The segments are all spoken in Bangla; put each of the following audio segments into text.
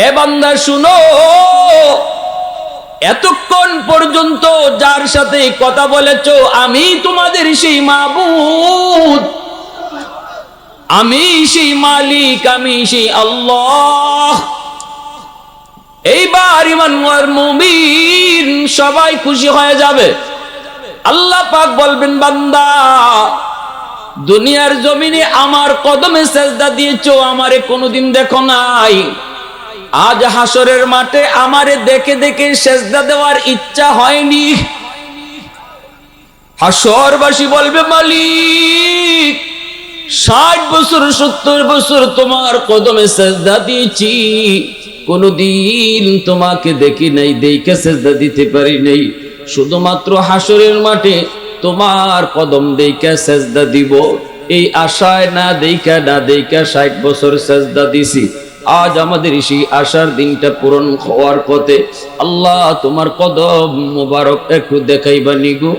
এ বান্দা শুনো, এতক্ষণ পর্যন্ত যার সাথে কথা বলেছো আমি তোমাদের সেই মাবুদ, আমি সেই মালিক, আমি সেই আল্লাহ। এইবার ইমানওয়ার মুমিন সবাই খুশি হয়ে যাবে। আল্লাহ পাক বলবেন, বান্দা দুনিয়ার জমিনে আমার কদমে সেজদা দিয়েছো, আমারে কোনোদিন দেখো নাই, আজ হাসরের মাঠে আমারে দেখে দেখে সেজদা দেওয়ার ইচ্ছা হয়নি। হাসরবাসী বলবে, মালিক 60 বছর 70 বছর তোমার কদমে সেজদা দিয়েছি, কোনদিন তোমাকে দেখি নাই, দেখে সেজদা দিতে পারি নাই, শুধুমাত্র হাসরের মাঠে তোমার কদম দেখে সেজদা দিব, এই আশায় না দেখা 60 বছর সেজদা দিছি। আজ আমাদের সেই আশার দিনটা পূরণ হওয়ার পথে। আল্লাহ তোমার কদম মোবারক একটু দেখাইবা নিগো,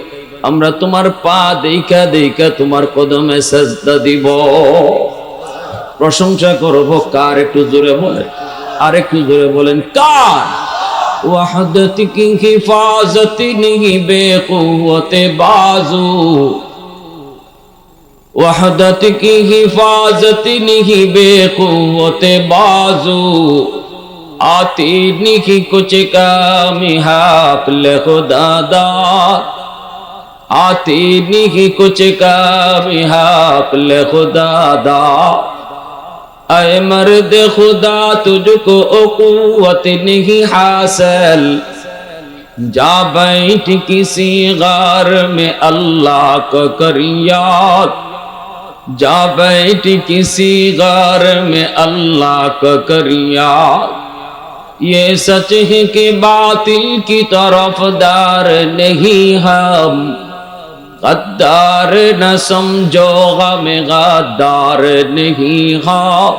আমরা তোমার পা দেখা দেখা তোমার কদমে সেজদা দিব। প্রশংসা করব কার? একটু জোরে বলেন, আর একটু জোরে বলেন কার? ওয়াহদতি কি হিফাজতি নিহি বেকুওতে বাজু, वहदत की हिफाजत नहीं बेकुवते बाजू, आती नहीं कुछ काम हाफले खुदादार, आती नहीं कुछ काम हाफले खुदादार। ऐ मर्द खुदा तुझको कुव्वत नहीं हासिल, जा बैठ किसी गार में अल्लाह को कर याद, जा बैठ किसी गार में अल्लाह को कर याद। ये सच है कि बातिल की तरफदार नहीं हम, गद्दार न समझो गम गद्दार नहीं हम।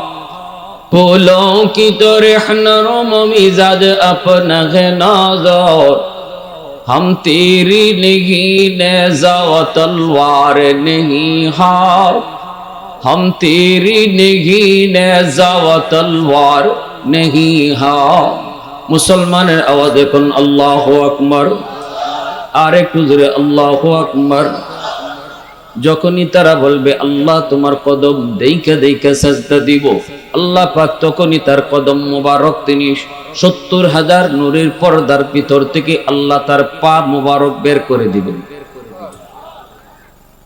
फूलों की तो रहनुम मिजाज अपना है नाज़र, हम तेरी नहीं नेज़ा व तलवार नहीं हार, हम तेरी नहीं नेज़ा व तलवार नहीं हार। मुसलमाনের आवाज এখন আল্লাহু আকবার, আর একটু জোরে আল্লাহু আকবার। যখনই তারা বলবে আল্লাহ তোমার কদম দেইখা দেইখা সাজদা দিব, আল্লাহ পাক তখনই তার কদম মোবারক তিনি 70,000 নূরের পর্দার ভিতর থেকে আল্লাহ তার পা মোবারক বের করে দিবেন।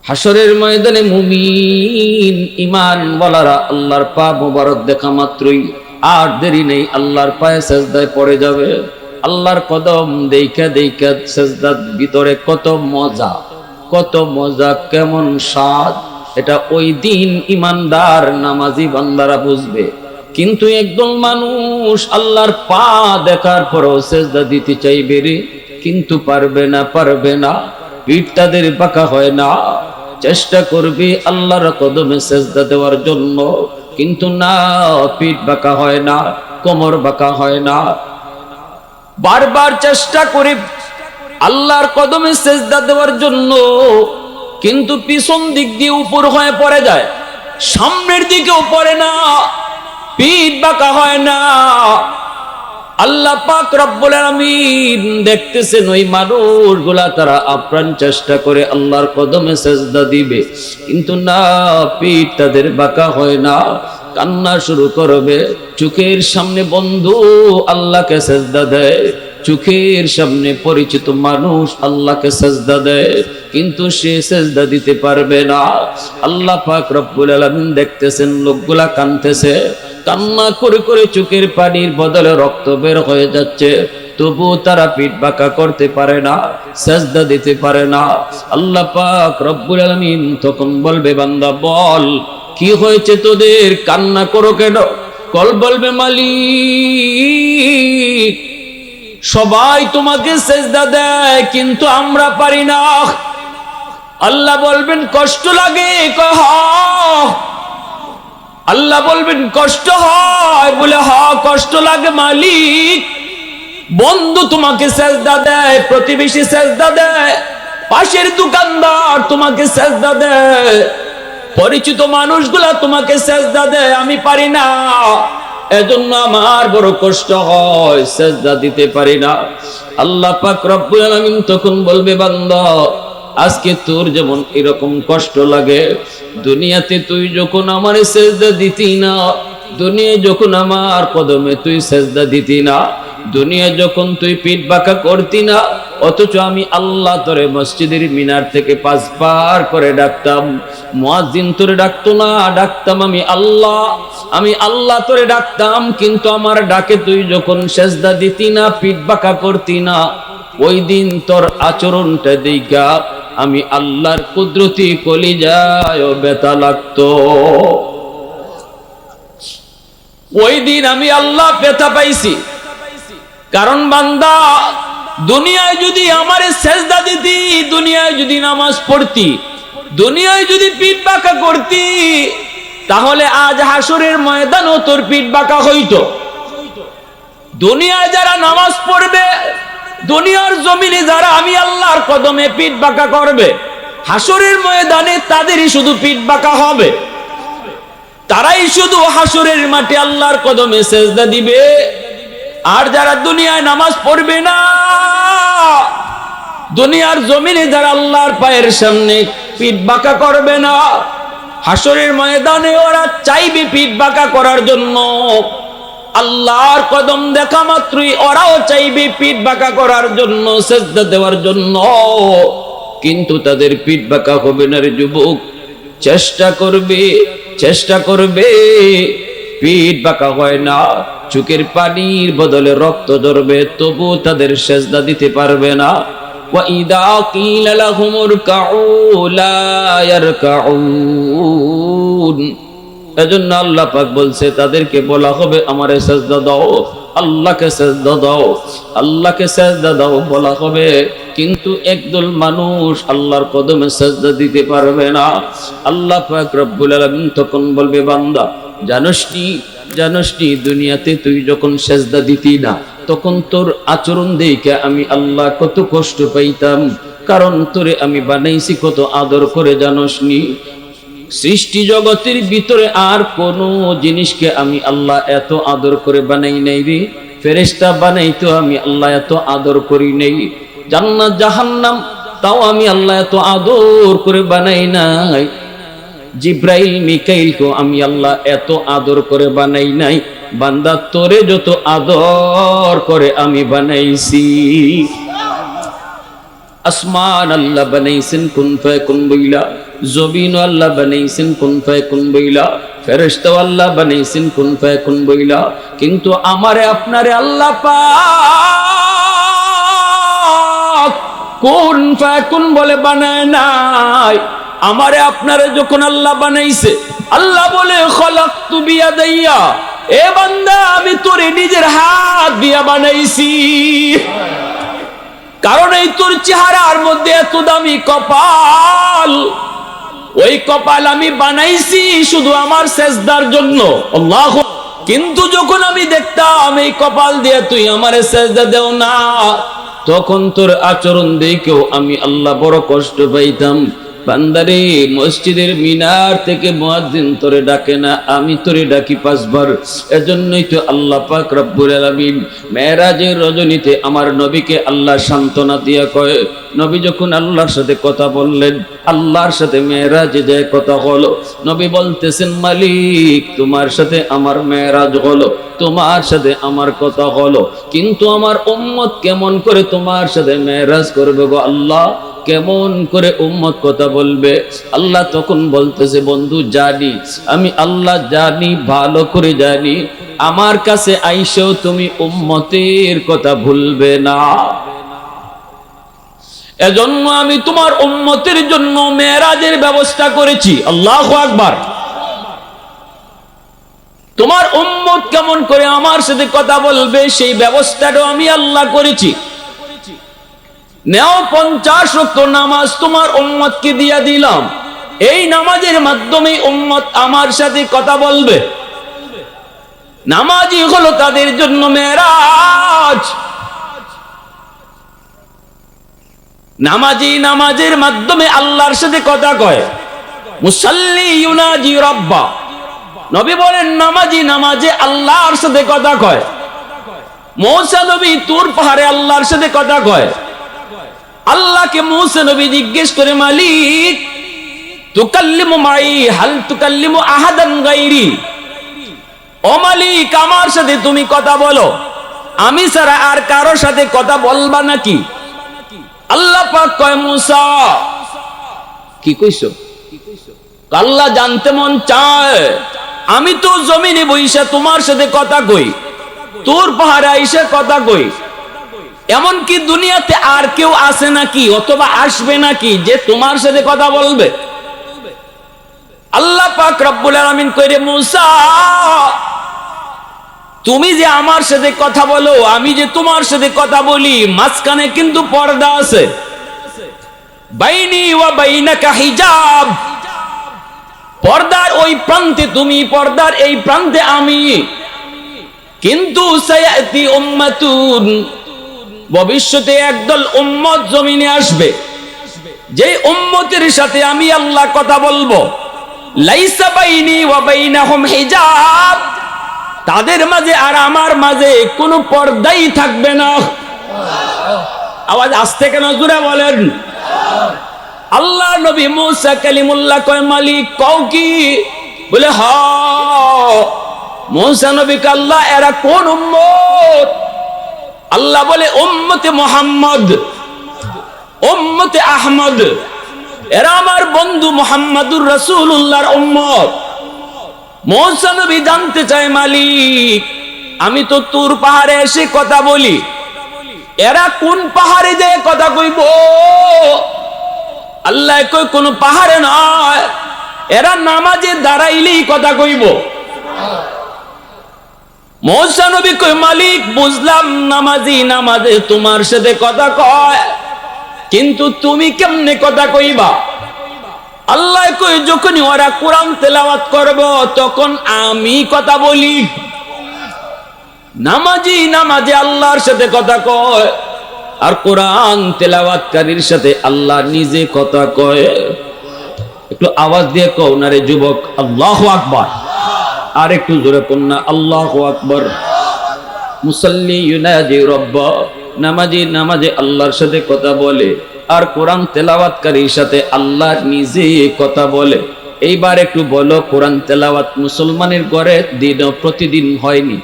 হাসরের ময়দানে মুমিন ঈমানওয়ালারা আল্লাহর পা মোবারক দেখা মাত্রই আর দেরি নেই আল্লাহর পায়ে সাজদায় পড়ে যাবে। আল্লাহর কদম দেইখা দেইখা সাজদার ভিতরে কত মজা, কত মজা, কেমন স্বাদ, এটা ওই দিন ইমানদার নামাজি বান্দারা বুঝবে। কিন্তু একদল মানুষ আল্লাহর পা দেখার পরও সেজদা দিতে চাইবে রে, কিন্তু পারবে না, পারবে না, পিঠ তাদের বাঁকা হয় না। চেষ্টা করবে আল্লাহর কদমে সেজদা দেওয়ার জন্য, কিন্তু না, পিঠ বাঁকা হয় না, কোমর বাঁকা হয় না। বারবার চেষ্টা করে আল্লাহর কদমে সেজদা দেওয়ার জন্য, কিন্তু পিছন দিক দিয়ে উপর হয়ে পড়ে যায়, সামনের দিকেও পড়ে না, পিঠ বাঁকা হয় না। আল্লাহ পাক রব্বুল আলামিন দেখতেছেন ওই মানুষগুলা তারা আপ্রাণ চেষ্টা করে আল্লাহর কদমে সেজদা দিবে, কিন্তু না, পিঠ তাদের বাঁকা হয় না। কান্না শুরু করবে, চোখের সামনে বন্ধু আল্লাহকে সেজদা দেয়, চোখের সামনে পরিচিত মানুষ আল্লাহকে সেজদা দেয়, কিন্তু সে সেজদা দিতে পারবে না। আল্লাহ পাক রব্বুল আলামিন দেখতেছেন লোকগুলা কাঁদতেছে, কান্না করে করে চোখের পানির বদলে রক্ত বের হয়ে যাচ্ছে, তবু তারা পিঠ বাঁকা করতে পারে না, সেজদা দিতে পারে না। আল্লাহ পাক রব্বুল আলামিন তখন বলবে, বান্দা বল কি হয়েছে তোদের, কান্না করো কেন? কল বলবে, মালিক সবাই তোমাকে সেজদা দেয়, কিন্তু আমরা পারি না। আল্লাহ বলবেন কষ্ট লাগে? কহ আল্লাহ বলবেন কষ্ট হয়? বলে হ্যাঁ কষ্ট লাগে মালিক। বন্ধু তোমাকে সেজদা দেয়, প্রতিবেশী সেজদা দেয়, পাশের দোকানদার তোমাকে সেজদা দেয়, পরিচিত মানুষগুলা তোমাকে সেজদা দেয়, আমি পারি না। এজন্য আমার বড় কষ্ট হয়, সেজদা দিতে পারি না। আল্লাহ পাক রব্বুল আলামিন তখন বলবে, বান্দা আজকে তোর যেমন এরকম কষ্ট লাগে, দুনিয়াতে তুই যখন আমার সেজদা দিতি না, দুনিয়া যখন আমার কদমে তুই সেজদা দিতি না, দুনিয়া যখন তুই পিঠ বাঁকা করতি না, অথচ আমি আল্লাহ তোরে মসজিদের মিনার থেকে 5 বার করে ডাকতাম, মুয়াজ্জিন তোরে ডাকতো না, ডাকতাম আমি আল্লাহ তোরে ডাকতাম, কিন্তু আমার ডাকে তুই যখন সেজদা দিতি না, পিঠ বাঁকা করতি না, ওই দিন তোর আচরণটা দেখা আমি আল্লাহর কুদরতি কলিজায় ব্যথা লাগতো। ওই দিন আমি আল্লাহ ব্যথা পাইছি, কারণ বান্দা দুনিয়ায় যদি আমারে সেজদা দিতি, দুনিয়ায় যদি নামাজ পড়তি, দুনিয়ায় যদি পিঠ বাঁকা করতি, তাহলে আজ হাসরের ময়দানও তোর পিঠ বাঁকা হইতো। দুনিয়ায় যারা নামাজ পড়বে, দুনিয়ার জমিনে যারা আমি আল্লাহর কদমে পিঠ বাঁকা করবে, হাসরের ময়দানে তাদেরই শুধু পিঠ বাঁকা হবে, তারাই শুধু হাসরের মাঠে আল্লাহর কদমে সেজদা দিবে। আর যারা দুনিয়ায় নামাজ পড়বে না, দুনিয়ার জমিনে যারা আল্লাহর পায়ের সামনে পিঠ বাঁকা করবে না, হাসরের ময়দানে ওরা চাইবে পিঠ বাঁকা করার জন্য, আল্লাহর কদম দেখা মাত্রই ওরাও চাইবে পিঠ বাঁকা করার জন্য, সেজদা দেওয়ার জন্য, কিন্তু তাদের পিঠ বাঁকা হবে না রে যুবক। চেষ্টা করবে, পিঠ বাঁকা হয় না, চোখের পানির বদলে রক্ত ঝরবে, তবু তাদের সেজদা দিতে পারবে না। وَإِذَا قِيلَ لَهُمُ ارْكَعُوا لَا يَرْكَعُونَ। এজন্য আল্লাহ পাক বলছে তাদেরকে বলা হবে আমারে সেজদা দাও, আল্লাহকে সেজদা দাও, আল্লাহকে সেজদা দাও বলা হবে, কিন্তু একদল মানুষ আল্লাহর কদমে সেজদা দিতে পারবে না। আল্লাহ পাক রব্বুল আলামিন তখন বলবে, বান্দা জানোসনি দুনিয়াতে তুই যখন সেজদা দিতি না, তখন তোর আচরণ দেখে আমি আল্লাহ কত কষ্ট পাইতাম, কারণ তোরে আমি বানাইছি কত আদর করে, জানোসনি? সৃষ্টি জগতের ভিতরে আর কোন জিনিসকে আমি আল্লাহ এত আদর করে বানাই নাই রে। ফেরেশতা বানাইতো আমি আল্লাহ এত আদর করি নাই। জান্নাত জাহান্নাম তাও আমি আল্লাহ এত আদর করে বানাই নাই। জিব্রাইল মিকাইলকে আমি আল্লাহ এত আদর করে বানাই নাই। বান্দা তোরে যত আদর করে আমি বানাইছি। আসমান আল্লাহ বানাইছেন কুন ফায়াকুন বইলা, জমিন আল্লাহ বানাইছেন কুন ফায়াকুন বইলা, ফেরেশতা আল্লাহ বানাইছেন কুন ফায়াকুন বইলা, কিন্তু আমারে আপনারে আল্লাহ পাক কুন ফায়াকুন বলে বানায় নাই। আমারে আপনারে যখন আল্লাহ বানাইছে, আল্লাহ বলে খলাকতু বিয়াদাইয়া, এ বান্দা আমি তোরে নিজের হাত দিয়া বানাইছি। কারণ এই তোর চেহারার মধ্যে এত দামি কপাল, ওই কপাল আমি বানাইছি শুধু আমার সেজদার জন্য। আল্লাহু। কিন্তু যখন আমি দেখতাম এই কপাল দিয়ে তুই আমারে সেজদা দেও না, তখন তোর আচরণ দেখেও আমি আল্লাহ বড় কষ্ট পাইতাম। বান্দারে, মসজিদের মিনার থেকে মুয়াজ্জিন তোরে ডাকে না, আমি তোরে ডাকি 5 বার। এজন্যই তো আল্লাহ পাক রব্বুল আলামিন মেরাজের রজনীতে আমার নবীকে আল্লাহ সান্ত্বনা দিয়া কয়, নবী যখন আল্লাহর সাথে কথা বললেন, আল্লাহর সাথে মেরাজে যায় কথা হলো, নবী বলতেছেন, মালিক তোমার সাথে আমার মেরাজ হলো, তোমার সাথে আমার কথা হলো, কিন্তু আমার উম্মত কেমন করে তোমার সাথে মেরাজ করবে গো আল্লাহ? কেমন করে উম্মত কথা বলবে? আল্লাহ তখন বলতেছে, বন্ধু জানি, আমি আল্লাহ জানি, ভালো করে জানি, আমার কাছে আইসেও তুমি উম্মতের কথা ভুলবে না। এজন্য আমি তোমার উম্মতের জন্য মেরাজের ব্যবস্থা করেছি। আল্লাহু আকবার। তোমার উম্মত কেমন করে আমার সাথে কথা বলবে সেই ব্যবস্থাটাও আমি আল্লাহ করেছি। নেও 50 ওয়াক্ত নামাজ তোমার উম্মতকে দিয়া দিলাম, এই নামাজের মাধ্যমে উম্মত আমার সাথে কথা বলবে। নামাজই হলো তাদের জন্য মেরাজ। নামাজি নামাজের মাধ্যমে আল্লাহর সাথে কথা কয়। মুসাল্লি ইউনাজি রাব্বা, নবী বলেন নামাজি নামাজে আল্লাহর সাথে কথা কয়। মূসা নবী তুর পাহাড়ে আল্লাহর সাথে কথা কয়। আল্লাহকে মূসা নবী জিজ্ঞেস করে, মালিক তুকাল্লিমু মাই হাল তুকাল্লিমু আহাদান গায়রি, ও মালিক আমার সাথে তুমি কথা বলো, আমি ছাড়া আর কারোর সাথে কথা বলবা নাকি? আল্লাহ পাক কয়, মূসা কি কইছো? আল্লাহ জানতে মন চায়, আমি তো জমিনে বইসা তোমার সাথে কথা কই, তোর পাহাড়ে আইসা কথা কই, এমন কি দুনিয়াতে আর কেউ আছে নাকি অথবা আসবে নাকি যে তোমার সাথে কথা বলবে? আল্লাহ পাক রব্বুল আলামিন কইরে, মূসা তুমি যে আমার সাথে কথা বলো, আমি যে তোমার সাথে কথা বলি, মাঝখানে কিন্তু পর্দা আছে। বাইনি ওয়া বাইনাকা হিজাব, পর্দার ওই প্রান্তে তুমি, পর্দার এই প্রান্তে আমি। কিন্তু সায়াতি উম্মাতুন, ভবিষ্যতে একদল উম্মত জমিনে আসবে, যে উম্মতের সাথে আমি আল্লাহ কথা বলবো। লাইসা বাইনি ওয়া বাইনাহুম হিজাব, তাদের মাঝে আর আমার মাঝে কোনো পর্দাই থাকবে না। আওয়াজ আসতে কেন জোরে বলেন। আল্লাহ নবী মূসা কালিমুল্লাহ কয়, মালিক কও কি? বলে হ। মূসা নবী কে আল্লাহ, এরা কোন উম্মত? আল্লাহ বলে উম্মতে মুহাম্মদ, উম্মতে আহমদ, এরা আমার বন্ধু মুহাম্মাদুর রাসূলুল্লাহর উম্মত। মূসা নবী জানতে চায়, মালিক আমি তো তুর পাহাড়ে এসে কথা বলি, এরা কোন পাহাড়ে যেয়ে কথা কইব? আল্লাহ কই, কোন পাহাড়ে নয়, এরা নামাজে দাঁড়াইলেই কথা কইব। মূসা নবী কই, মালিক বুঝলাম নামাজি নামাজে তোমার সাথে কথা কয়, কিন্তু তুমি কেমনে কথা কইবা? আল্লাহ কই, যখনই ওরা কোরআন তেলাওয়াত করব তখন আমি কথা বলি। নামাজি নামাজে আল্লাহর সাথে কথা কয়, আর কোরআন তেলাওয়াতকারীর সাথে আল্লাহ নিজে কথা কয়। একটু আওয়াজ দিয়ে কও না রে যুবক, আল্লাহু আকবার। আর একটু জোরে কোন না, আল্লাহু আকবার। মুসাল্লি ইউনাজি রাব্বা, নামাজি নামাজে আল্লাহর সাথে কথা বলে, আর কোরআন তেলাওয়াতকারীর সাথে আল্লাহ নিজে কথা বলে। এইবার একটু বলো, কোরআন তেলাওয়াত মুসলমানের ঘরে দিন প্রতিদিন হয়নি?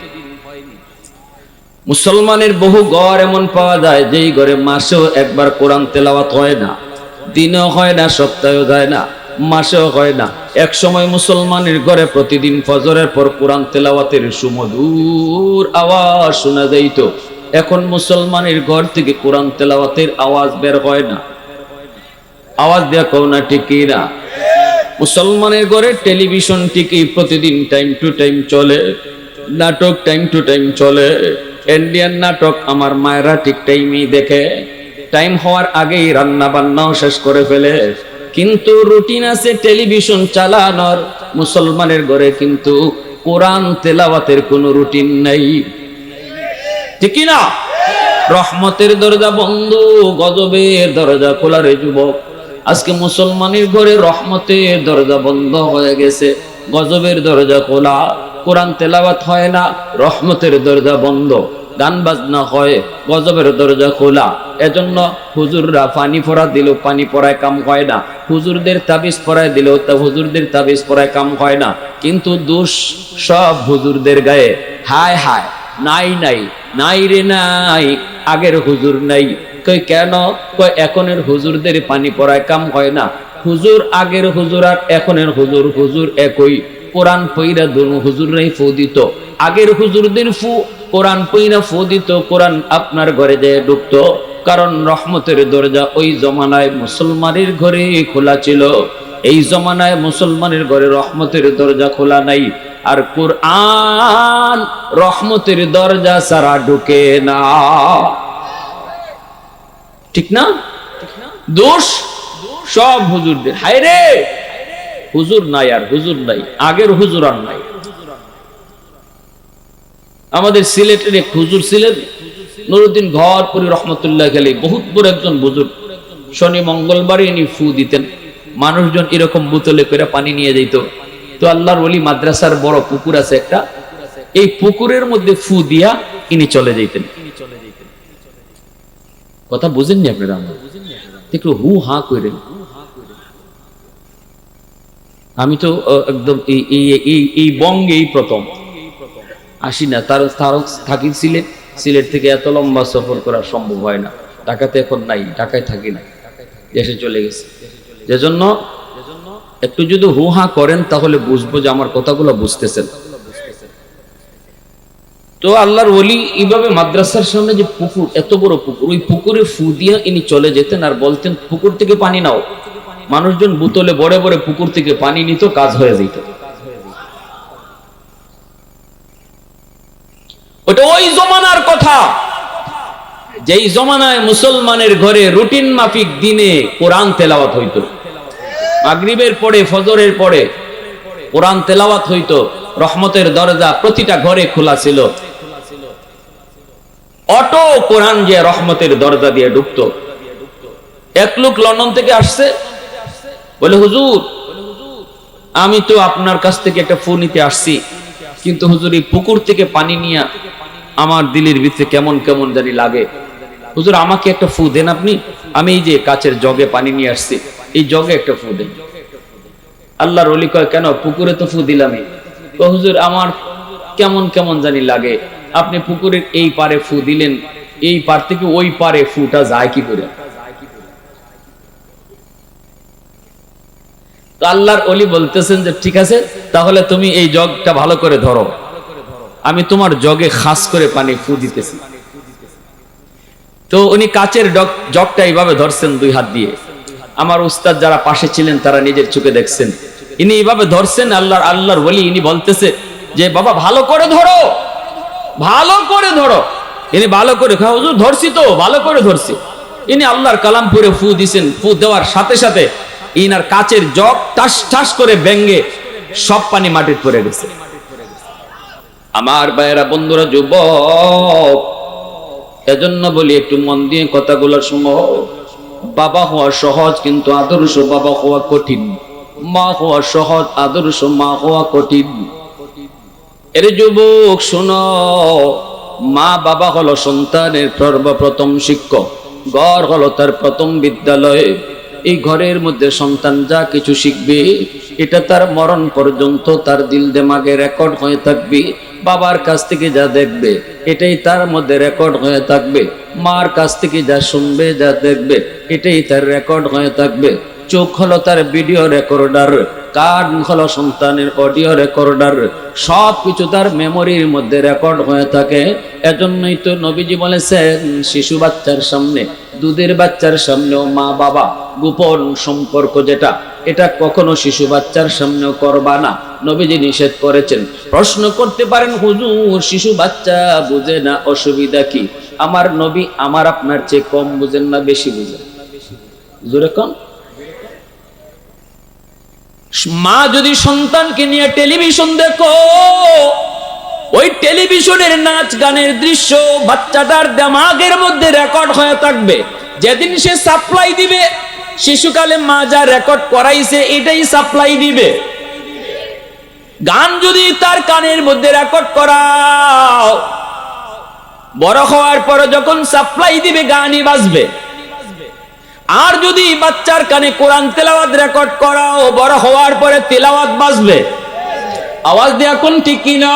মুসলমানের বহু ঘর এমন পাওয়া যায় যেই ঘরে মাসেও একবার কোরআন তেলাওয়াত হয় না, দিনও হয় না, সপ্তাহেও যায় না, মাসেও হয় না। এক সময় মুসলমানের ঘরে প্রতিদিন ফজরের পর কোরআন তেলাওয়াতের সুমধুর আওয়াজ শোনা যাইত। এখন মুসলমানের ঘর থেকে কোরআন তেলাওয়াতের আওয়াজ বের হয় না। আওয়াজ দেয়া কও না ঠিক কি না? মুসলমানের ঘরে টেলিভিশন টিভি প্রতিদিন টাইম টু টাইম চলে, নাটক টাইম টু টাইম চলে। ইন্ডিয়ান নাটক আমার মায়েরা ঠিক টাইমই দেখে, টাইম হওয়ার আগেই রান্না বান্নাও শেষ করে ফেলে। কিন্তু রুটিন আছে টেলিভিশন চালানোর, মুসলমানের ঘরে কিন্তু কোরআন তেলাওয়াতের কোনো রুটিন নাই, ঠিক কি না? রহমতের দরজা বন্ধ, গজবের দরজা খোলা রে যুবক। আজকে মুসলমানের ঘরে রহমতের দরজা বন্ধ হয়ে গেছে, গজবের দরজা খোলা। কোরআন তেলাওয়াত হয় না, রহমতের দরজা বন্ধ। গান বাজনা হয়, গজবের দরজা খোলা। এজন্য হুজুররা পানি পড়া দিলেও পানি পড়ায় কাম হয় না, হুজুরদের তাবিজ পড়ায় দিলেও তা হুজুরদের তাবিজ পড়ায় কাম হয় না। কিন্তু দোষ সব হুজুরদের গায়ে। হায় হায়, নাই নাই নাই রে নাই, আগের হুজুর নাই। কই কেন? কই এখনের হুজুরদের পানি পড়ায় কাম হয় না। হুজুর আগের হুজুর আর এখনের হুজুর, হুজুর একই। কোরআন পইরা দুনো হুজুররাই ফু দিত। আগের হুজুরদের ফু, কোরআন পইরা ফু দিত, কোরআন আপনার ঘরে যেয়ে ঢুকতো। কারণ রহমতের দরজা ওই জমানায় মুসলমানের ঘরে খোলা ছিল, এই জমানায় মুসলমানের ঘরে রহমতের দরজা খোলা নাই। আর কোরআন রহমতের দরজা ছাড়া ঢুকে না, ঠিক না? দোষ সব হুজুরদের। হায় রে, হুজুর নাই আর হুজুর নাই, আগের হুজুর আর নাই। আমাদের সিলেটের এক হুজুর ছিলেন, নুরুদ্দিন ঘরপুরি রহমতুল্লাহ আলাইহি, বহুত বড় একজন বুজুর্গ। শনি মঙ্গলবারে ইনি ফু দিতেন, মানুষজন এরকম বোতলে করে পানি নিয়ে যেত, তো আল্লাহর ওলি মাদ্রাসার বড় পুকুর আছে একটা, এই পুকুরের মধ্যে ফু দিয়া ইনি চলে যেতেন। কথা বুঝেননি আপনারা? একটু হু হা করে, আমি তো একদম এই বঙ্গে এই প্রথম আসি না। তার থাকি সিলেট, সিলেট থেকে এত লম্বা সফর করা সম্ভব হয় না। ঢাকাতে এখন নাই, ঢাকায় থাকি না, দেশে চলে গেছে। যেজন্য একটু যদি হু হা করেন তাহলে বুঝবো যে আমার কথাগুলো বুঝতেছেন। তো আল্লাহর ওলি এইভাবে মাদ্রাসার সামনে যে পুকুর, এত বড় পুকুর, ওই পুকুরে ফু দিয়া ইনি চলে যেতেন আর বলতেন পুকুর থেকে পানি নাও। মানুষজন বোতলে বড়ে বড়ে পুকুর থেকে পানি নিত, কাজ হয়ে যেত। ওটা ওই জমানার কথা, যেই জমানায় মুসলমানের ঘরে রুটিন মাফিক দিনে কোরআন তেলাওয়াত হইতো। মাগরিবের পরে, ফজরের পরে কোরআন তেলাওয়াত হইতো। রহমতের দরজা প্রতিটা ঘরে খোলা ছিল। অটো কোরআন যে রহমতের দরজা দিয়ে ঢুকতো। এক লোক লন্ডন থেকে আসছে, বলে হুজুর আমি তো আপনার কাছ থেকে একটা ফু নিতে আসছি, কিন্তু হুজুর এই পুকুর থেকে পানি নিয়ে আমার দিলের ভিতরে কেমন কেমন জানি লাগে। হুজুর আমাকে একটা ফু দেন আপনি, আমি এই যে কাচের জগে পানি নিয়ে আসছি, এই জগে একটা ফু দেন। আল্লাহর ওলি কয় কেন? পুকুরে তো ফু দিলামই। তো হুজুর আমার কেমন কেমন জানি লাগে, আপনি পুকুরের এই পারে ফু দিলেন, এই পার থেকে ওই পারে ফুটা যায় কি করে? তো আল্লাহর ওলি বলতেছেন যে ঠিক আছে, তাহলে তুমি এই জগটা ভালো করে ধরো, আমি তোমার জগে খাস করে পানি ফু দিতেছি। তো উনি কাচের জগটা এইভাবে ধরছেন দুই হাত দিয়ে। আমার উস্তাদ যারা পাশে ছিলেন তারা নিজের চোখে দেখছেন, ইনি এইভাবে ধরছেন। আল্লাহর ওলি ইনি বলতেছে যে বাবা ভালো করে ধরো, ভালো করে ধরো। ইনি ভালো করে, হুজুর ধরছি তো, ভালো করে ধরছি। ইনি আল্লাহর কালাম পড়ে ফু দিছেন। ফু দেওয়ার সাথে সাথে ইনার কাচের জগ টাস টাস করে ভেঙে সব পানি মাটিতে পড়ে গেছে। আমার ভাইয়েরা, বন্ধুরা, যুবক, এজন্য বলি একটু মন দিয়ে কথাগুলো শুনো। বাবা হওয়া সহজ, কিন্তু আদর্শ বাবা হওয়া কঠিন। মা হওয়া সহজ, আদর্শ মা হওয়া কঠিন। এর যুবক শোনো, মা বাবা হলো সন্তানের সর্বপ্রথম শিক্ষক, ঘর হলো তার প্রথম বিদ্যালয়। এই ঘরের মধ্যে সন্তান যা কিছু শিখবে এটা তার মরণ পর্যন্ত তার দিল দিমাগে রেকর্ড হয়ে থাকবে। বাবার কাছ থেকে যা দেখবে এটাই তার মধ্যে রেকর্ড হয়ে থাকবে। মার কাছ থেকে যা শুনবে, যা দেখবে এটাই তার রেকর্ড হয়ে থাকবে। চোখ হলো তার ভিডিও রেকর্ডার, কান হলো সন্তানের অডিও রেকর্ডার, সব কিছু তার মেমোরির মধ্যে রেকর্ড হয়ে থাকে। এজন্যই তো নবীজি বলেছেন শিশু বাচ্চার সামনে, দুধের বাচ্চার সামনেও মা বাবা গোপন সম্পর্ক যেটা, এটা কখনো শিশু বাচ্চার সামনেও করবা না, নবীজি নিষেধ করেছেন। প্রশ্ন করতে পারেন হুজুর শিশু বাচ্চা বুঝে না, অসুবিধা কি? আমার নবী আমার আপনার চেয়ে কম বুঝেন না বেশি বুঝেন? জোরে কম। মা যদি সন্তানকে নিয়ে টেলিভিশন দেখো, ওই টেলিভিশনের নাচ গানের দৃশ্য বাচ্চাটার দিমাগের মধ্যে রেকর্ড হয়ে থাকবে। যেদিন সে সাপ্লাই দিবে, শিশুকালে মা যা রেকর্ড করাইছে এটাই সাপ্লাই দিবে। গান যদি তার কানের মধ্যে রেকর্ড করাও, বড় হওয়ার পর যখন সাপ্লাই দিবে গানই বাজবে। আর যদি বাচ্চার কানে কোরআন তেলাওয়াত রেকর্ড করাও, বড় হওয়ার পরে তেলাওয়াত বাজবে। আওয়াজ দেয়া কোন ঠিক কিনা?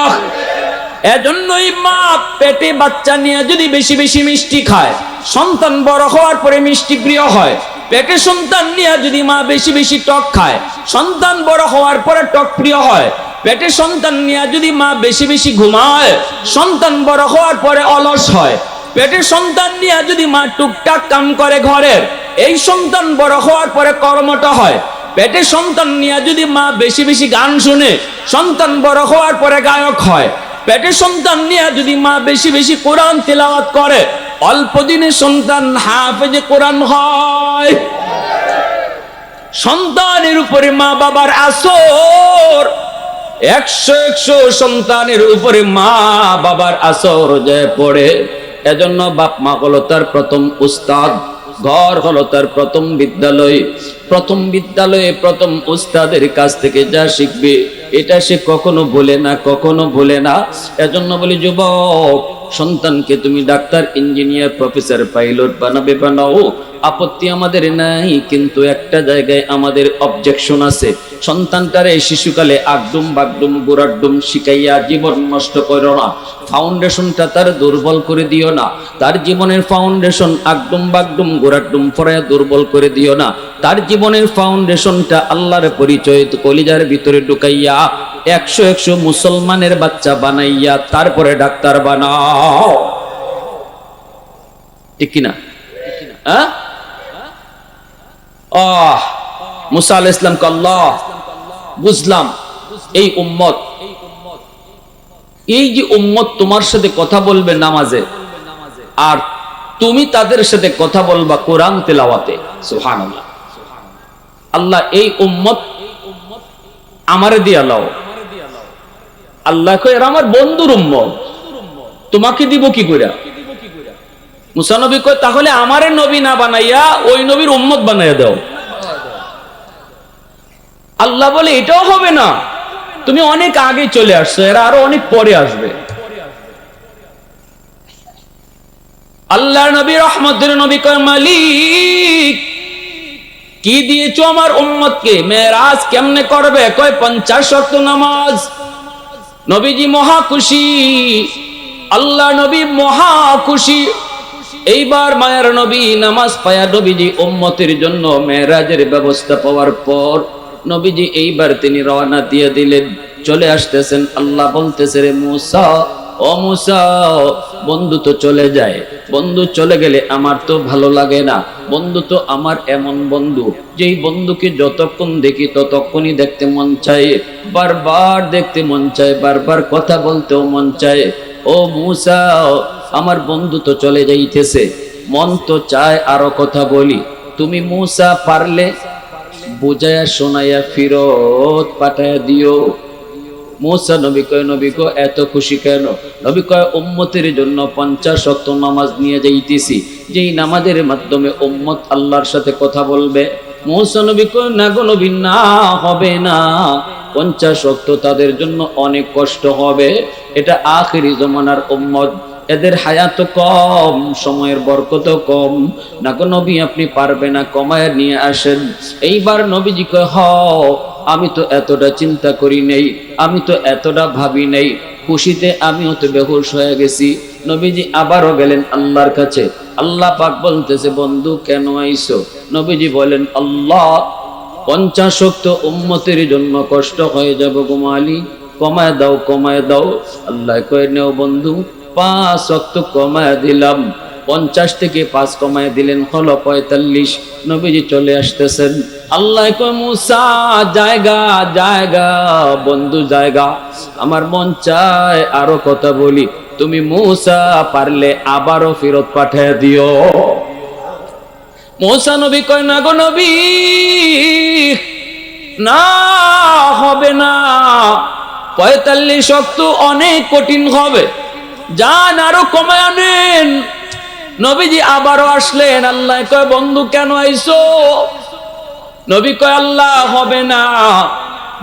এজন্যই মা পেটে বাচ্চা নিয়ে যদি বেশি বেশি মিষ্টি খায়, সন্তান বড় হওয়ার পরে মিষ্টি প্রিয় হয়। পেটে সন্তান নিয়ে যদি মা বেশি বেশি টক খায়, সন্তান বড় হওয়ার পরে টক প্রিয় হয়। পেটে সন্তান নিয়ে যদি মা বেশি বেশি ঘুমায়, সন্তান বড় হওয়ার পরে অলস হয়। পেটে সন্তান নিয়ে যদি মা টুকটাক কাম করে ঘরের, এই সন্তান বড় হওয়ার পরে কর্মঠ হয়। পেটে সন্তান নিয়ে যদি মা বেশি বেশি গান শুনে, সন্তান বড় হওয়ার পরে গায়ক হয়। পেটে সন্তান নিয়ে যদি মা বেশি বেশি কোরআন তেলাওয়াত করে, অল্প দিনে সন্তান হাফেজে কোরআন হয়। সন্তানের উপরে মা বাবার আসর, 100 সন্তানের উপরে মা বাবার আসর যে পড়ে। এজন্য বাপ মা হলো তার প্রথম উস্তাদ। ঘর হলো তার প্রথম বিদ্যালয়। প্রথম বিদ্যালয়ে প্রথম উস্তাদের কাছ থেকে যা শিখবে এটা সে কখনো ভুলে না, কখনো ভুলে না। এজন্য বলি যুবক, সন্তানকে তুমি ডাক্তার, ইঞ্জিনিয়ার, প্রফেসর, পাইলট বানাবে, বানাও, আপত্তি আমাদের নাই। কিন্তু একটা জায়গায় আমাদের অবজেকশন আছে। সন্তানটারে শিশুকালে আগডুম বাগডুম গোড়াডুম শিখাইয়া জীবন নষ্ট করো না। ফাউন্ডেশনটা তার দুর্বল করে দিও না। তার জীবনের ফাউন্ডেশন আগডুম বাগডুম গোড়াডুম ফরায়া দুর্বল করে দিও না। তার জীবনের ফাউন্ডেশনটা আল্লাহর পরিচয় কলিজার ভিতরে ঢুকাইয়া 100 মুসলমানের বাচ্চা বানাইয়া তারপরে ডাক্তার বানাও। ঠিক কিনা? হ্যাঁ? মুসা আলাইহিস সালাম কে আল্লাহ, বুঝলাম এই উম্মত, এই যে উম্মত তোমার সাথে কথা বলবে নামাজে, আর তুমি তাদের সাথে কথা বলবা কোরআন তেলাওয়াতে। সুবহানাল্লাহ। আল্লাহ এই উম্মত আমারে দিয়া লাও। আল্লাহ কয় এরা আমার বন্ধুর উম্মত, তোমাকে দিব কি কইরা? মুসা নবী কয় তাহলে আমারে নবী না বানাইয়া ওই নবীর উম্মত বানাইয়া দাও। আল্লাহ বলে এটাও হবে না, তুমি অনেক আগে চলে আসছো, এরা আরো অনেক পরে আসবে। আল্লাহ নবী রহমতের নবী কয় মালিক কি দিয়েছো আমার উম্মতকে? মেরাজ কেমনে করবে? কয় 50 ওয়াক্ত নামাজ। নবীজি মহা খুশি, আল্লাহ নবী মহা খুশি। এইবার মায়ের নবী নামাজ পায়া নবীজি উম্মতের জন্য মেরাজের ব্যবস্থা পাওয়ার পর নবীজি এইবার তিনি রওনা দিয়ে দিলেন, চলে আসতেছেন। আল্লাহ বলতেছে রে মুসা, ও মুসা, বন্ধু তো চলে যায়, বন্ধু চলে গেলে আমার তো ভালো লাগে না। বন্ধু তো আমার এমন বন্ধু যেই বন্ধুকে যতক্ষণ দেখি ততক্ষণই দেখতে মন চায়, বারবার দেখতে মন চায়, বারবার কথা বলতেও মন চায়। ও মুসা, আমার বন্ধু তো চলে যাইতেছে, মন তো চায় আরো কথা বলি। তুমি মুসা পারলে বুঝায়া শোনাইয়া ফিরত পাঠায়া দিও। মুসা নবী কয় নবী গো এত খুশি কেন? নবী কয় উম্মতের জন্য 50 ওয়াক্ত নামাজ নিয়ে যাইতেছি, যেই নামাজের মাধ্যমে উম্মত আল্লাহর সাথে কথা বলবে। মুসা নবী কয় না গো নবী, না হবে না, 50 ওয়াক্ত তাদের জন্য অনেক কষ্ট হবে। এটা আখিরি জমানার উম্মত, এদের হায়াত কম, সময়ের বরকত কম। না গো নবী আপনি পারবে না, কমায় নিয়ে আসেন। এইবার নবীজি কয় হ, আমি তো এতটা চিন্তা করি নেই, আমি তো এতটা ভাবি নেই, খুশিতে আমিও তো বেহুশ হয়ে গেছি। নবীজি আবারও গেলেন আল্লাহর কাছে। আল্লাহ পাক বলতেছে বন্ধু কেন আইছো? নবীজি বলেন আল্লাহ 50 ওয়াক্ত উম্মতের জন্য কষ্ট হয়ে যাব গো মালিক, কমায় দাও, কমায় দাও। আল্লাহ কয় নেও বন্ধু, 5 ওয়াক্ত কমায় দিলাম। 50 থেকে 5 কমায় দিলেন, হলো 45। নবীজি চলে আসতেছেন। আল্লাহ কয় মুসা জায়গা জায়গা, বন্ধু জায়গা, আমার মন চায় আরো কথা বলি। তুমি মুসা পারলে আবারও ফেরত পাঠিয়ে দিও। মুসা নবী কয় না গো নবী, না হবে না, 45 ওয়াক্ত অনেক কঠিন হবে, যান আরো কমায় আনেন। নবীজি আবারও আসলেন। আল্লাহ কয় বন্ধু কেন আইছো? নবী কয় আল্লাহ হবে না,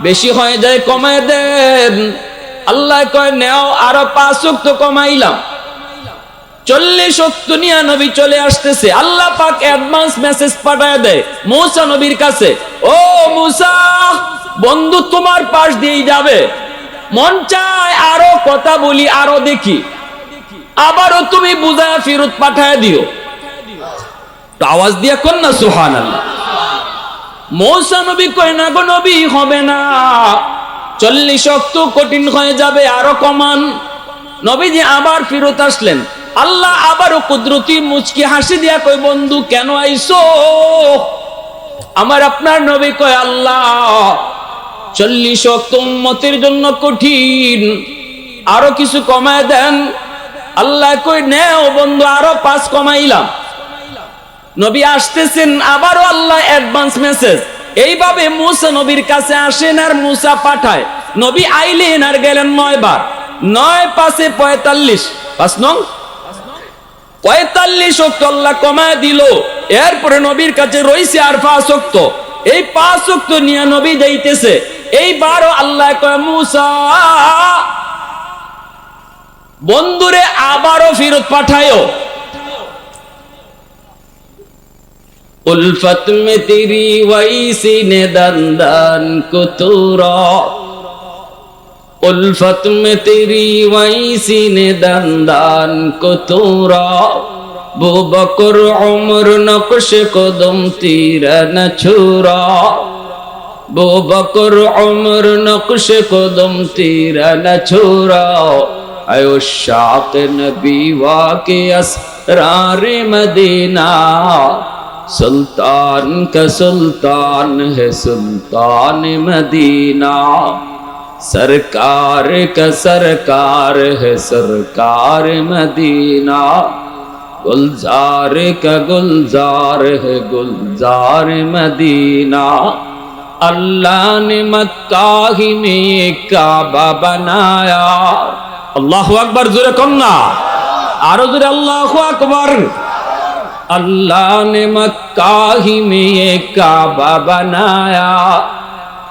বেশি হয়ে যায়, কমায় দেন। আল্লাহ কয় নেও, আরো 5 ওয়াক্ত কমাইলাম। 40 ওয়াক্ত নিয়ে নবী চলে আসতেছে। আল্লাহ পাক অ্যাডভান্স মেসেজ পাঠায় দেয় মুসা নবীর কাছে, ও মুসা, বন্ধু তোমার পাশ দিয়েই যাবে, মন চায় আরো কথা বলি, আরো দেখি, আবারও তুমি বুঝায় ফেরত পাঠায় দিও। আওয়াজ দিয়ে কোন না সুবহানাল্লাহ। মুসা নবী কয় না গো নবী হবে না, 40 ওয়াক্ত কঠিন হয়ে যাবে, আরো কমান। নবীজি আবার ফেরত আসলেন। আল্লাহ আবারও কুদরতি মুচকি হাসি দিয়া কয় বন্ধু কেন আইছো? আমার আপনার নবী কয় আল্লাহ 40 ওয়াক্ত উম্মতের জন্য কঠিন, আরো কিছু কমায় দেন। আল্লাহ কয় নেও বন্ধু, আরো 5 কমাইলাম। নবী আসতেছেন, আবারও আল্লাহ অ্যাডভান্স মেসেজ। এইভাবে মুসা নবীর কাছে আসেন আর মুসা পাঠায়। নবী আইলেন আর গেলেন 9 বার। 9 5 45, 5 নং 45 ওয়াক্ত আল্লাহ কমায় দিল। এরপরে নবীর কাছে রইছে আর 5 ওয়াক্ত। এই 5 ওয়াক্ত নিয়ে নবী যাইতেছে। এইবারও আল্লাহ কয় মুসা বন্ধুরে আবারও ফেরত পাঠায়ো। उल्फत में तेरी वैसी ने दंदन को तोरा, उल्फत में तेरी वैसी ने दंदन को तोरा, बू बकर उम्र नक्श कदम तीरा न छुरा, बू बकर उम्र नक्श कदम तीरा न छुरा, आयो शाक़ नबी वाक़े असरार मदीना, सुल्तान का सुल्तान है सुल्तान मदीना, सरकार का सरकार है सरकार मदीना, गुलजार का गुलजार है गुलजार मदीना, अल्लाह ने मक्का ही में काबा बनाया। अल्लाहु अकबर, जोरे कन्ना आरो जोरे अल्लाहु अकबर। अल्लाह ने मक्का ही में ये काबा बनाया,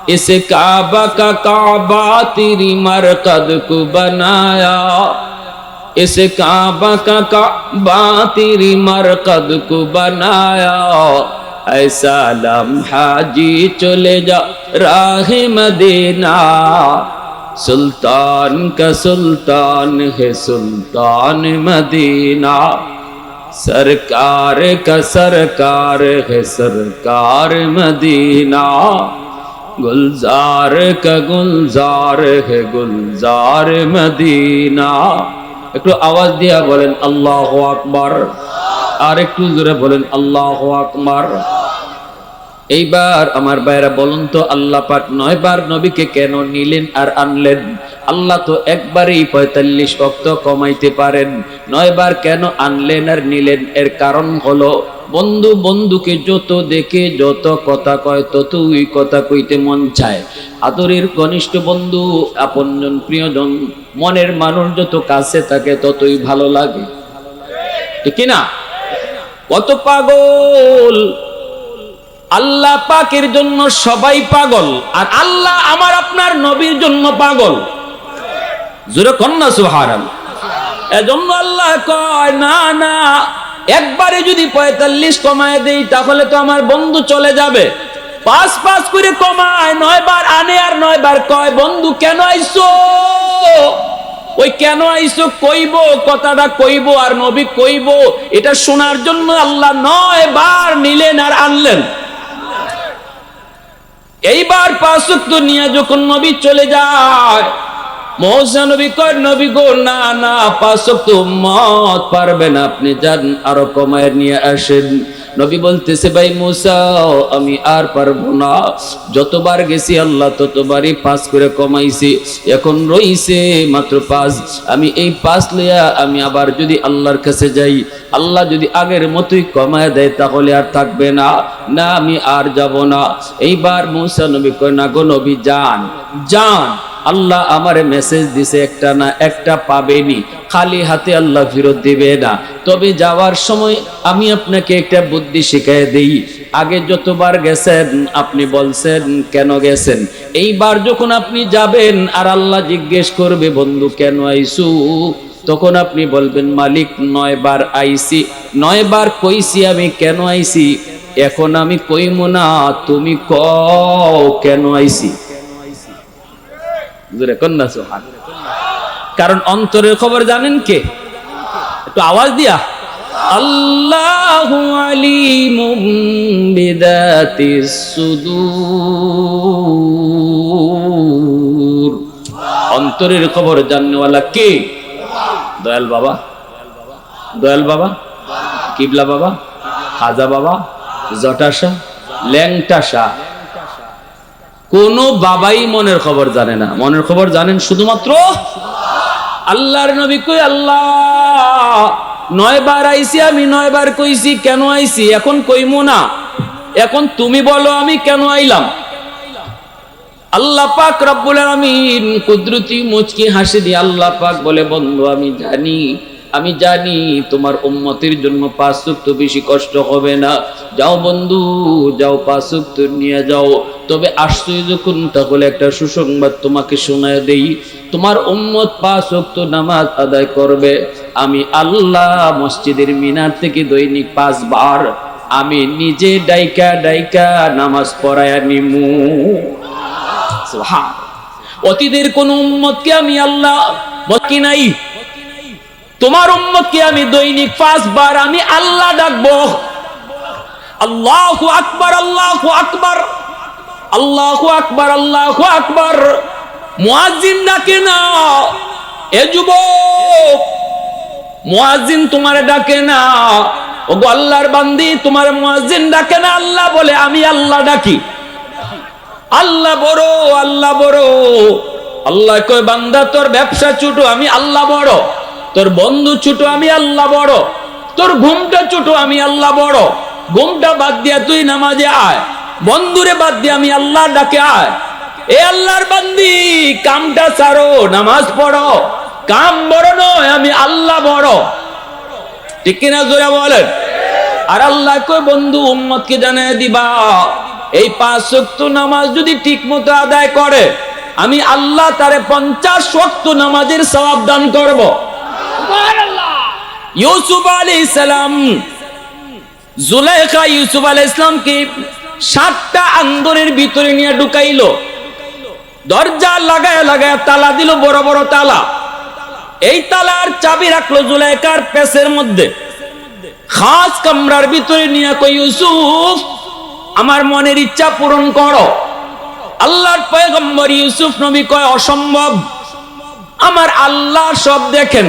इस काबा का काबा तेरी मरकद को बनाया, इस काबा का काबा तेरी मरकद को बनाया, ऐसा लम्हा जी चले जा राह मदीना, सुल्तान का सुल्तान है सुल्तान मदीना, सरकार का सरकार है सरकार मदीना, गुलजार का गुलजार है गुलजार मदीना। একটু আওয়াজ দিয়া বলেন আল্লাহু আকবার, আর একটু জোরে বলেন আল্লাহু আকবার। এইবার আমার ভাইরা বলুন তো, আল্লাহ পাক 9 বার নবীকে কেন নিলেন আর আনলেন? আল্লাহ তো একবারেই 45 ওয়াক্ত কমাইতে পারেন, 9 বার কেন আনলেন আর নিলেন? এর কারণ হলো বন্ধু বন্ধুকে যত দেখে যত কথা কয় ততই কথা কইতে মন চায়। আদরের ঘনিষ্ঠ বন্ধু, আপনজন, প্রিয়জন, মনের মানুষ যত কাছে থাকে ততই ভালো লাগে, ঠিক না? কত পাগল আল্লাহ পাকের জন্য, সবাই পাগল, আর আল্লাহ আমার আপনার নবীর জন্য পাগল। জোরে কন্না সুবহানাল্লাহ। এজন্য আল্লাহ কয় না না, একবারে যদি 45 কমায় দেই তাহলে তো আমার বন্ধু চলে যাবে। 5 করে কমায়, 9 বার আনে আর 9 বার কয় বন্ধু কেন আইছো? ওই কেন আইছো কইব, কথাটা কইব আর নবী কইব, এটা শোনার জন্য আল্লাহ 9 বার নিলেন আর আনলেন। এইবার 5 ওয়াক্ত নিয়ে যখন নবী চলে যায়, মুসা নবী কয় নবী গো না না, 5 ওয়াক্ত উম্মত পারবে না, আপনি যান আরো কমায় নিয়ে আসেন। নবী বলতেছে ভাই মুসা আমি আর পারবো না, যতবার গেছি আল্লাহ ততবারই 5 করে কমাইছি, এখন রইছে মাত্র 5। আমি এই 5 লইয়া আমি আবার যদি আল্লাহর কাছে যাই, আল্লাহ যদি আগের মতোই কমায় দেয় তাহলে আর থাকবে না, না আমি আর যাব না। এইবার মুসা নবী কয় না গো নবী যান যান, আল্লাহ আমারে মেসেজ দিছে একটা না একটা পাবেনি, খালি হাতে আল্লাহ ফেরত দিবে না। তবে যাওয়ার সময় আমি আপনাকে একটা বুদ্ধি শিখাই দেই, আগে যতবার গেছেন আপনি বলছেন কেন গেছেন, এইবার যখন আপনি যাবেন আর আল্লাহ জিজ্ঞেস করবে বন্ধু কেন আইছু, তখন আপনি বলবেন মালিক 9 বার আইছি, 9 বার কইছি আমি কেন আইছি, এখন আমি কইমু না, তুমি কও কেন আইছি। কারণ অন্তরের খবর জানেন কে? একটু আওয়াজ দিয়া, আল্লাহু আলিমুম বিদাতিস সুদূর। অন্তরের খবর জাননেওয়ালা কে? দয়াল বাবা, দয়াল বাবা, কিবলা বাবা, খাজা বাবা, জটাশা, ল্যাংটাশা, কোন বাবাই মনের খবর জানে না। মনের খবর জানেন শুধুমাত্র আল্লাহর নবী। কই আল্লাহ 9 বার আইছি, আমি 9 বার কইছি কেন আইছি, এখন কইমু না, এখন তুমি বলো আমি কেন আইলাম। আল্লাহ পাক রব্বুল আলামিন কুদরতি মুচকি হাসি দিয়ে আল্লাহ পাক বলে বন্ধু আমি জানি আমি জানি তোমার উম্মতের জন্য 5 ওয়াক্ত বেশি কষ্ট হবে না। যাও বন্ধু, যাও 5 ওয়াক্ত নিয়ে যাও। তবে আসছই যখন, তাহলে একটা সুসংবাদ তোমাকে শোনায় দেই। তোমার উম্মত 5 ওয়াক্ত নামাজ আদায় করবে। আমি আল্লাহ মসজিদের মিনার থেকে দৈনিক 5 বার আমি নিজে ডাইকা ডাইকা নামাজ পড়ায়া নিমু। সুবহান। অতীতের কোন উম্মতকে আমি আল্লাহ বাকি নাই, তোমার উম্মতকে আমি দৈনিক 5 বার আমি আল্লাহ ডাকবো। আল্লাহু আকবার, আল্লাহু আকবার, আল্লাহু আকবার, আল্লাহু আকবার। মুয়াজ্জিন ডাকে না, এ যুবক, মুয়াজ্জিন তোমারে ডাকে না। ওগো আল্লাহর বান্দি, তোমার মুয়াজ্জিন ডাকে না, আল্লাহ বলে। আমি আল্লাহ ডাকি। আল্লাহ বড়, আল্লাহ বড়। আল্লাহ কয়, বান্দা তোর ব্যবসা ছোট, আমি আল্লাহ বড়। তোর বন্ধু ছোট, আমি আল্লাহ বড়। তোর ঘুমটা ছোট, আমি আল্লাহ বড়। ঘুমটা বাদ দিয়া তুই নামাজে আয়, বন্ধুরে বাদ দিয়ে আমি আল্লাহ ডাকে আয়। এ আল্লাহর বান্দি, কামটা ছাড়ো, নামাজ পড়ো। কাম বড় নয়, আমি আল্লাহ বড়। ঠিক কিনা জোরে বলেন। আর আল্লাহ কয়, বন্ধু উম্মতকে জানায় দিবা, এই 5 ওয়াক্ত নামাজ যদি ঠিক মতো আদায় করে, আমি আল্লাহ তারে 50 ওয়াক্ত নামাজের সওয়াব দান করব। সুবহানাল্লাহ। ইউসুফ আলাইহিস সালাম, জুলাইখা ইউসুফ আলাইহিস সালামকে 7টা আঙ্গুরের ভিতরে নিয়ে ঢুকাইলো। দরজা লাগায় লাগায় তালা দিল, বড় বড় তালা। এই তালার চাবি রাখলো জুলাইখার পেছের মধ্যে। খাস কামরার ভিতরে নিয়ে কই, ইউসুফ আমার মনের ইচ্ছা পূরণ করো। আল্লাহর পয়গম্বর ইউসুফ নবী কয়, অসম্ভব, আমার আল্লাহ সব দেখেন।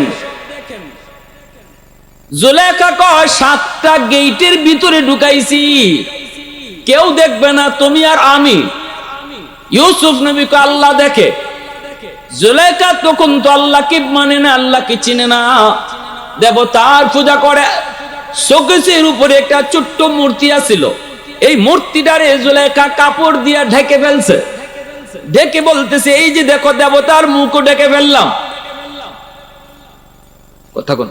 জুলেখা কয়, 7টা গেটের ভিতরে ঢুকাইছি, কেউ দেখবে না, তুমি আর আমি। ইউসুফ নবী কয়, আল্লাহ দেখে। জুলেখা তখন তো আল্লাহকে মানে না, আল্লাহকে চিনে না, দেবতার পূজা করে। শোকেসের উপরে একটা ছোট্ট মূর্তি আছিল। এই মূর্তিটারে জুলেখা কাপড় দিয়া ঢেকে ফেলছে। ঢেকে বলতেছে, এই যে দেখো, দেবতার মুখও ঢেকে ফেললাম। কথা কোন?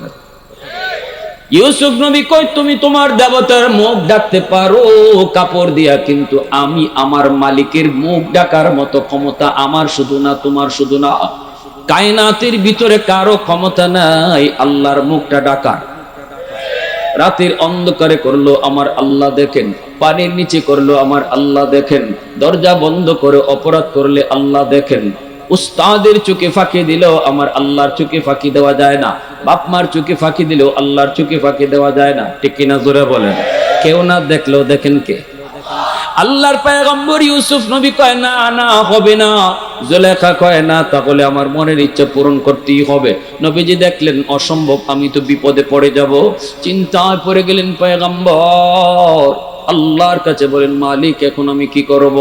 ইউসুফ নবী কই, তুমি তোমার দেবতার মুখ ঢাকতে পারো কাপড় দিয়া, কিন্তু আমি আমার মালিকের মুখ ঢাকার মতো ক্ষমতা আমার শুধু না, তোমার শুধু না, কায়নাতের ভিতরে কারো ক্ষমতা নাই আল্লাহর মুখটা ঢাকার। রাতের অন্ধকারে করলো, আমার আল্লাহ দেখেন। পানির নিচে করলো, আমার আল্লাহ দেখেন। দরজা বন্ধ করে অপরাধ করলে আল্লাহ দেখেন। উস্তাদের চোখে ফাঁকি দিলেও আমার আল্লাহর চোখে ফাঁকি দেওয়া যায় না। বাপ মার চোখে ফাঁকি দিলেও আল্লাহর চোখে ফাঁকি দেওয়া যায় না। ঠিক কিনা জোরে বলেন। কেউ না দেখলেও দেখেন কে? আল্লাহর পয়গম্বর ইউসুফ নবী কয়, না না, হবে না। জুলেখা কয়, না, তাহলে আমার মনের ইচ্ছা পূরণ করতেই হবে। নবীজি দেখলেন অসম্ভব, আমি তো বিপদে পড়ে যাব। চিন্তায় পড়ে গেলেন পয়গম্বর। আল্লাহর কাছে বলেন, মালিক এখন আমি কি করব?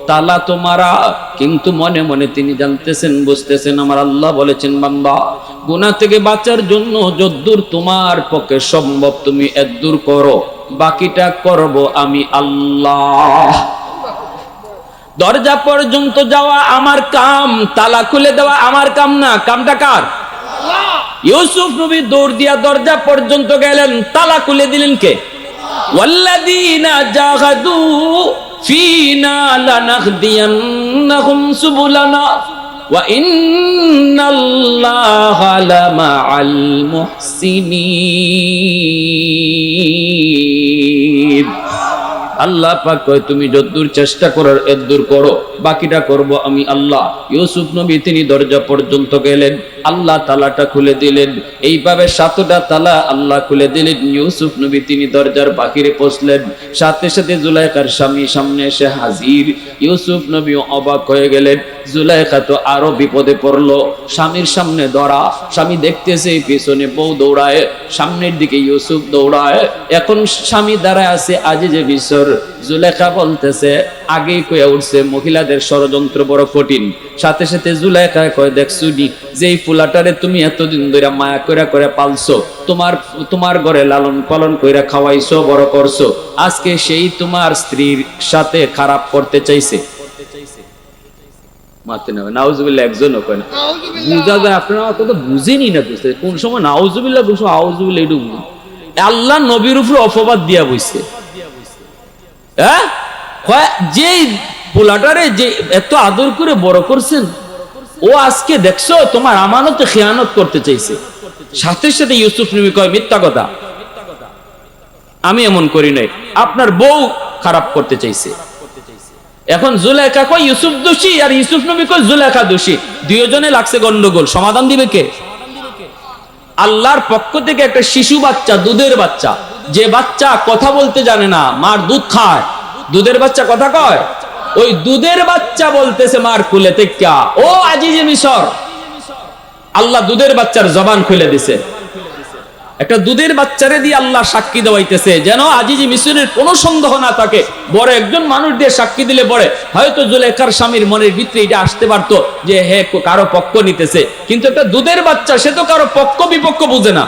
তালা তো মারা, কিন্তু মনে মনে তিনি জানতেছেন, বুঝতেছেন, আমার আল্লাহ বলেছেন, বান্দা গুনাহ থেকে বাঁচার জন্য যদ্দূর তোমার পক্ষে সম্ভব তুমি এদ্দূর করো, বাকিটা করব আমি আল্লাহ। দরজা পর্যন্ত যাওয়া আমার কাম, তালা খুলে দেওয়া আমার কাম না। কামটা কার? ইউসুফ নবী দৌড় দিয়া দরজা পর্যন্ত গেলেন, তালা খুলে দিলেন কে? ওয়াল্লাযীনা জাহাদু ফীনা লানাহদিয়ান্নাহুম সুবুলানা ওয়া ইন্নাল্লাহা লামাআল মুহসিনিন। আল্লাহ পাক কয়, তুমি যদ্দূর চেষ্টা করার এদ্দূর করো, বাকিটা করব আমি আল্লাহ। ইউসুফ নবী তিনি দরজা পর্যন্ত গেলেন, আল্লাহ তালাটা খুলে দিলেন। এইভাবে 7টা তালা আল্লাহ খুলে দিলেন। ইউসুফ নবী তিনি দরজার বাহিরে পৌঁছলেন। সাথে সাথে জুলাইখার স্বামী সামনে এসে হাজির। ইউসুফ নবী অবাক হয়ে গেলেন। জুলাইখা তো আরো বিপদে পড়লো। স্বামীর সামনে ধরা, স্বামী দেখতেছে পিছনে বউ দৌড়ায়, সামনের দিকে ইউসুফ দৌড়ায়। এখন স্বামী দাঁড়ায় আছে আজিজে বিসর। জুলেখা বলতেছে, আগেই কয়ে উঠছে মহিলাদের ষড়যন্ত্র বড় কঠিন। সাথে সাথে জুলেখা কয়, দেখছো নি যেই ফুলাটারে তুমি এতদিন ধরে মায়া কইরা করে পালছো, তোমার ঘরে লালন পালন কইরা খাওয়াইছো, বড় করছো, আজকে সেই তোমার স্ত্রীর সাথে খারাপ করতে চাইছে। মারতে নেবে নাউজুবিল্লাহ একজনও কয় না বুঝা যায় আপনারা অত তো বুঝেনি না বুঝতে কোন সময় নাউজুবিল্লাহ কোন সময় আউজুবিল্লাহ এটু আল্লাহ নবীর উপর অপবাদ দিয়া বইছে হ্যাঁ যে পোলাটারে যে এত আদর করে বড় করছেন ও আজকে দেখছো তোমার আমানতে খেয়ানত করতে চাইছে সাথে সাথে ইউসুফ নবী কয় মিথ্যা কথা আমি এমন করি নাই আপনার বউ খারাপ করতে চাইছে এখন জুলেখা কয় ইউসুফ দোষী আর ইউসুফ নবী কয় জুলেখা দোষী দুইজনে লাগছে গন্ডগোল সমাধান দিবে কে আল্লাহর পক্ষ থেকে একটা শিশু বাচ্চা দুধের বাচ্চা যে বাচ্চা কথা বলতে জানে না মার দুধ খায় দুধের বাচ্চা কথা কয় ওই দুধের বাচ্চা বলতেছে মার কুলে থেকে ও আজিজে মিশর আল্লাহ দুধের বাচ্চার জবান খুলে দিছে একটা দুধের বাচ্চারে দিয়ে আল্লাহ সাক্ষী দেওয়াইতেছে যেন আজিজি মিশরের কোনো সন্দেহ না থাকে বড় একজন মানুষ দিয়ে সাক্ষী দিলে পরে হয়তো জুলেখার স্বামীর মনের ভিতরে এটা আসতে পারতো যে হে কারো পক্ষ নিতেছে কিন্তু একটা দুধের বাচ্চা সে তো কারো পক্ষ বিপক্ষ বুঝে না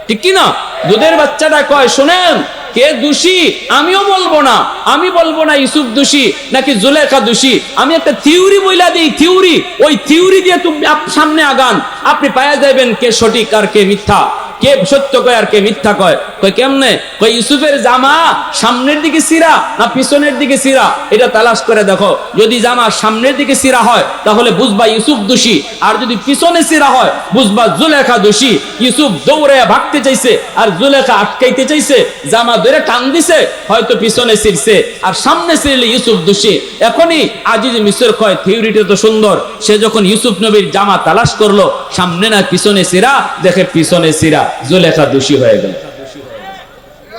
ঠিক কি না দুধের বাচ্চাটা কয় শোনেন কে দোষী আমিও বলবো না আমি বলবো না ইউসুফ দোষী নাকি জুলেখা দোষী আমি একটা থিওরি বইলা দিই থিওরি ওই থিওরি দিয়ে তুমি সামনে আগান আপনি পাওয়া যাবেন কে সঠিক আর কে মিথ্যা কে সত্য কয় আর কে মিথ্যা কয় কয় কেমনে কয় ইউসুফের জামা সামনের দিকে সিরা না পিছনের দিকে সিরা এটা তালাশ করে দেখো যদি জামা সামনের দিকে সিরা হয় তাহলে বুঝবা ইউসুফ দোষী আর যদি পিছনে সিরা হয় বুঝবা জুলেখা দোষী ইউসুফ দৌড়ে ভাগতে চাইছে আর জুলেখা আটকাইতে চাইছে জামা ধরে টান দিছে হয়তো পিছনে সিরছে আর সামনে সিরলে ইউসুফ দোষী এখনই আজিজ মিশর কয় থিওরিটা তো সুন্দর সে যখন ইউসুফ নবীর জামা তালাশ করলো সামনে না পিছনে সিরা দেখে পিছনে সিরা জুলেখা দোষী হয়ে গেল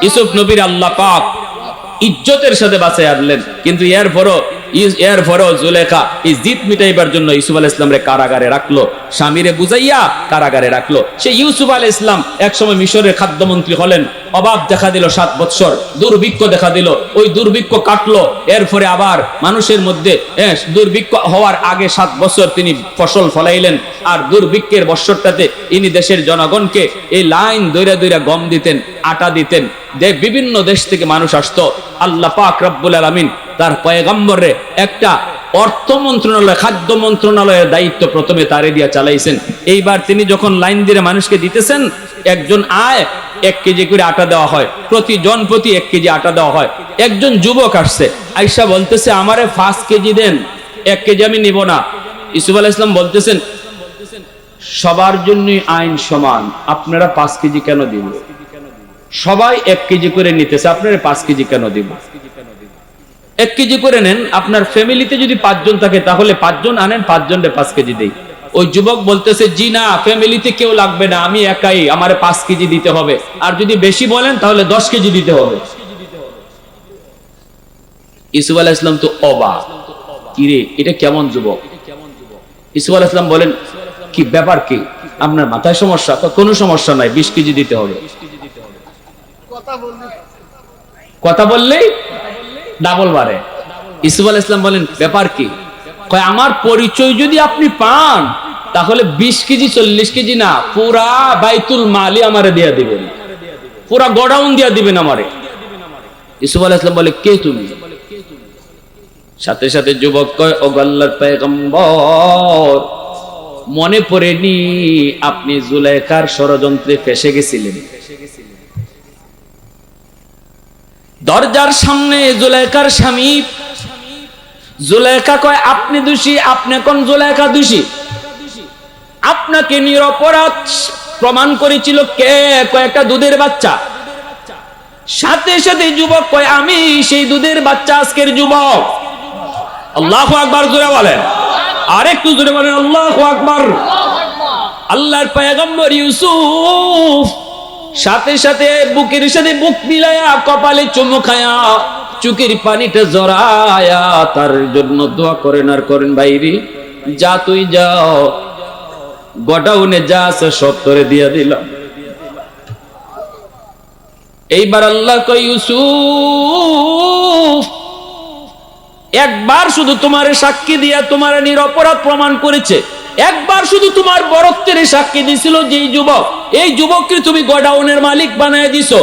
ইউসুফ নবীর আল্লাহ পাক ইজ্জতের সাথে বাঁচায় আনলেন কিন্তু এরপরও জুলেখা এই জিদ মিটাইবার জন্য ইউসুফ আলাইহিস সালামরে কারাগারে রাখলো স্বামীরে বুঝাইয়া কারাগারে রাখলো সে ইউসুফ আলাইহিস সালাম একসময় মিশরের খাদ্যমন্ত্রী হলেন অভাব দেখা দিল 7 বছর দুর্ভিক্ষ দেখা দিল ওই দুর্ভিক্ষ কাটলো এরপরে আবার মানুষের মধ্যে দুর্ভিক্ষ হওয়ার আগে 7 বছর তিনি ফসল ফলাইলেন আর দুর্ভিক্ষের বছরটাতে ইনি দেশের জনগণকে এই লাইন দইরা দইরা গম দিতেন আটা দিতেন বিভিন্ন দেশ থেকে মানুষ আসতো আল্লাহ পাক রব্বুল আলামিন তার পয়গম্বরে একটা অর্থ মন্ত্রণালয় খাদ্য মন্ত্রণালয়ের দায়িত্ব প্রথমে তারে দিয়া চালাইছেন এইবার তিনি যখন লাইন দিয়ে মানুষকে দিতেছেন একজন আয় 1 কেজি করে আটা দেওয়া হয় প্রতিজন প্রতি 1 কেজি আটা দেওয়া হয় একজন যুবক আসছে আয়েশা বলতেছে আমারে 5 কেজি দেন 1 কেজি আমি নিব না ইউসুফ আলাইহিস সালাম বলতেছেন সবার জন্যই আইন সমান আপনারা 5 কেজি কেন দিব সবাই 1 কেজি করে নিতেছে আপনারা 5 কেজি কেন দিব 1 কেজি করে নেন আপনার ফ্যামিলিতে যদি 5 জন থাকে তাহলে 5 জন আনেন 5 জনরে 5 কেজি দেই ওই যুবক বলতেছে জি না ফ্যামিলিতে কেউ লাগবে না আমি একাই আমারে 5 কেজি দিতে হবে আর যদি বেশি বলেন তাহলে 10 কেজি দিতে হবে ইউসুফ আলাইহিস সালাম তো অবাক কি রে এটা কেমন যুবক ইউসুফ আলাইহিস সালাম বলেন কি ব্যাপার কি আপনার মাথায় সমস্যা কোনো সমস্যা নাই 20 কেজি দিতে হবে কথা বললেই ডাবল বাড়ে ইউসুফ আলাইহিস সালাম বলেন ব্যাপার কি কয় আমার পরিচয় যদি আপনি পান তাহলে 20 কেজি 40 কেজি না পুরা বাইতুল মালি আমারে দিয়া দিবেন পুরা গোডাউন দিয়া দিবেন আমারে ইউসুফ আলাইহিস সালাম বলে কে তুমি সাথে সাথে যুবক কয় ও আল্লাহর পয়গম্বর মনে পড়েনি আপনি জুলেখার ষড়যন্ত্রে ফেসে গেছিলেন দরজার সামনে জুলেখার স্বামী জুলেখা কয় আপনি দোষী আপনি কোন জুলেখা দোষী আপনাকে নিরপরাধ প্রমাণ করেছিল কে কয়েকটা দুধের বাচ্চা সাথে সাথে যুবক কয় আমি সেই দুধের বাচ্চা আজকের যুবক আল্লাহু আকবার জোরে বলেন আরেকটু জোরে বলেন আল্লাহু আকবার আল্লাহর পয়গম্বর ইউসুফ সাথে সাথে বুকের সাথে বুক মিলায়া কপালে চুমু খায়া চোখের পানিটা জড়ায়া তার জন্য দোয়া করেন আর করেন ভাইরি যা তুই যাও গোডাউনে যা আছে সব করে দিয়া দিলাম এইবার আল্লাহ কয় ইউসুফ একবার শুধু তোমার সাক্ষী দিয়া তোমার নিরপরাধ প্রমাণ করেছে একবার শুধু তোমার বরত্বের সাক্ষী দিছিল যেই যুবক এই যুবককে তুমি গোডাউনের মালিক বানায় দিছো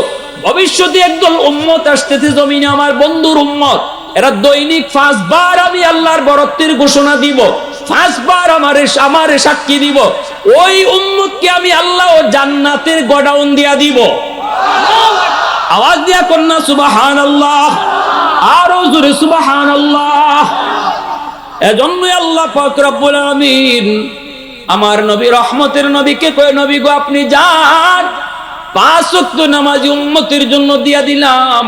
ভবিষ্যতে একদল উম্মত আসতেছে জমিনে আমার বন্ধুর উম্মত এরা দৈনিক 5 বার আমি আল্লাহর বরত্বের ঘোষণা দিব, 5 বার আমারে সাক্ষী দিব। ওই উম্মতকে আমি আল্লাহ ও জান্নাতের গোডাউন দিয়া দিব। আওয়াজ দিয়া কন্যা সুবহানাল্লাহ, আরো জোরে সুবহানাল্লাহ। এজন্য আল্লাহ পাক রব্বুল আলামিন আমার নবী রহমতের নবীকে কয়, নবী গো আপনি যান, 5 ওয়াক্ত নামাজি উম্মতের জন্য দিয়া দিলাম,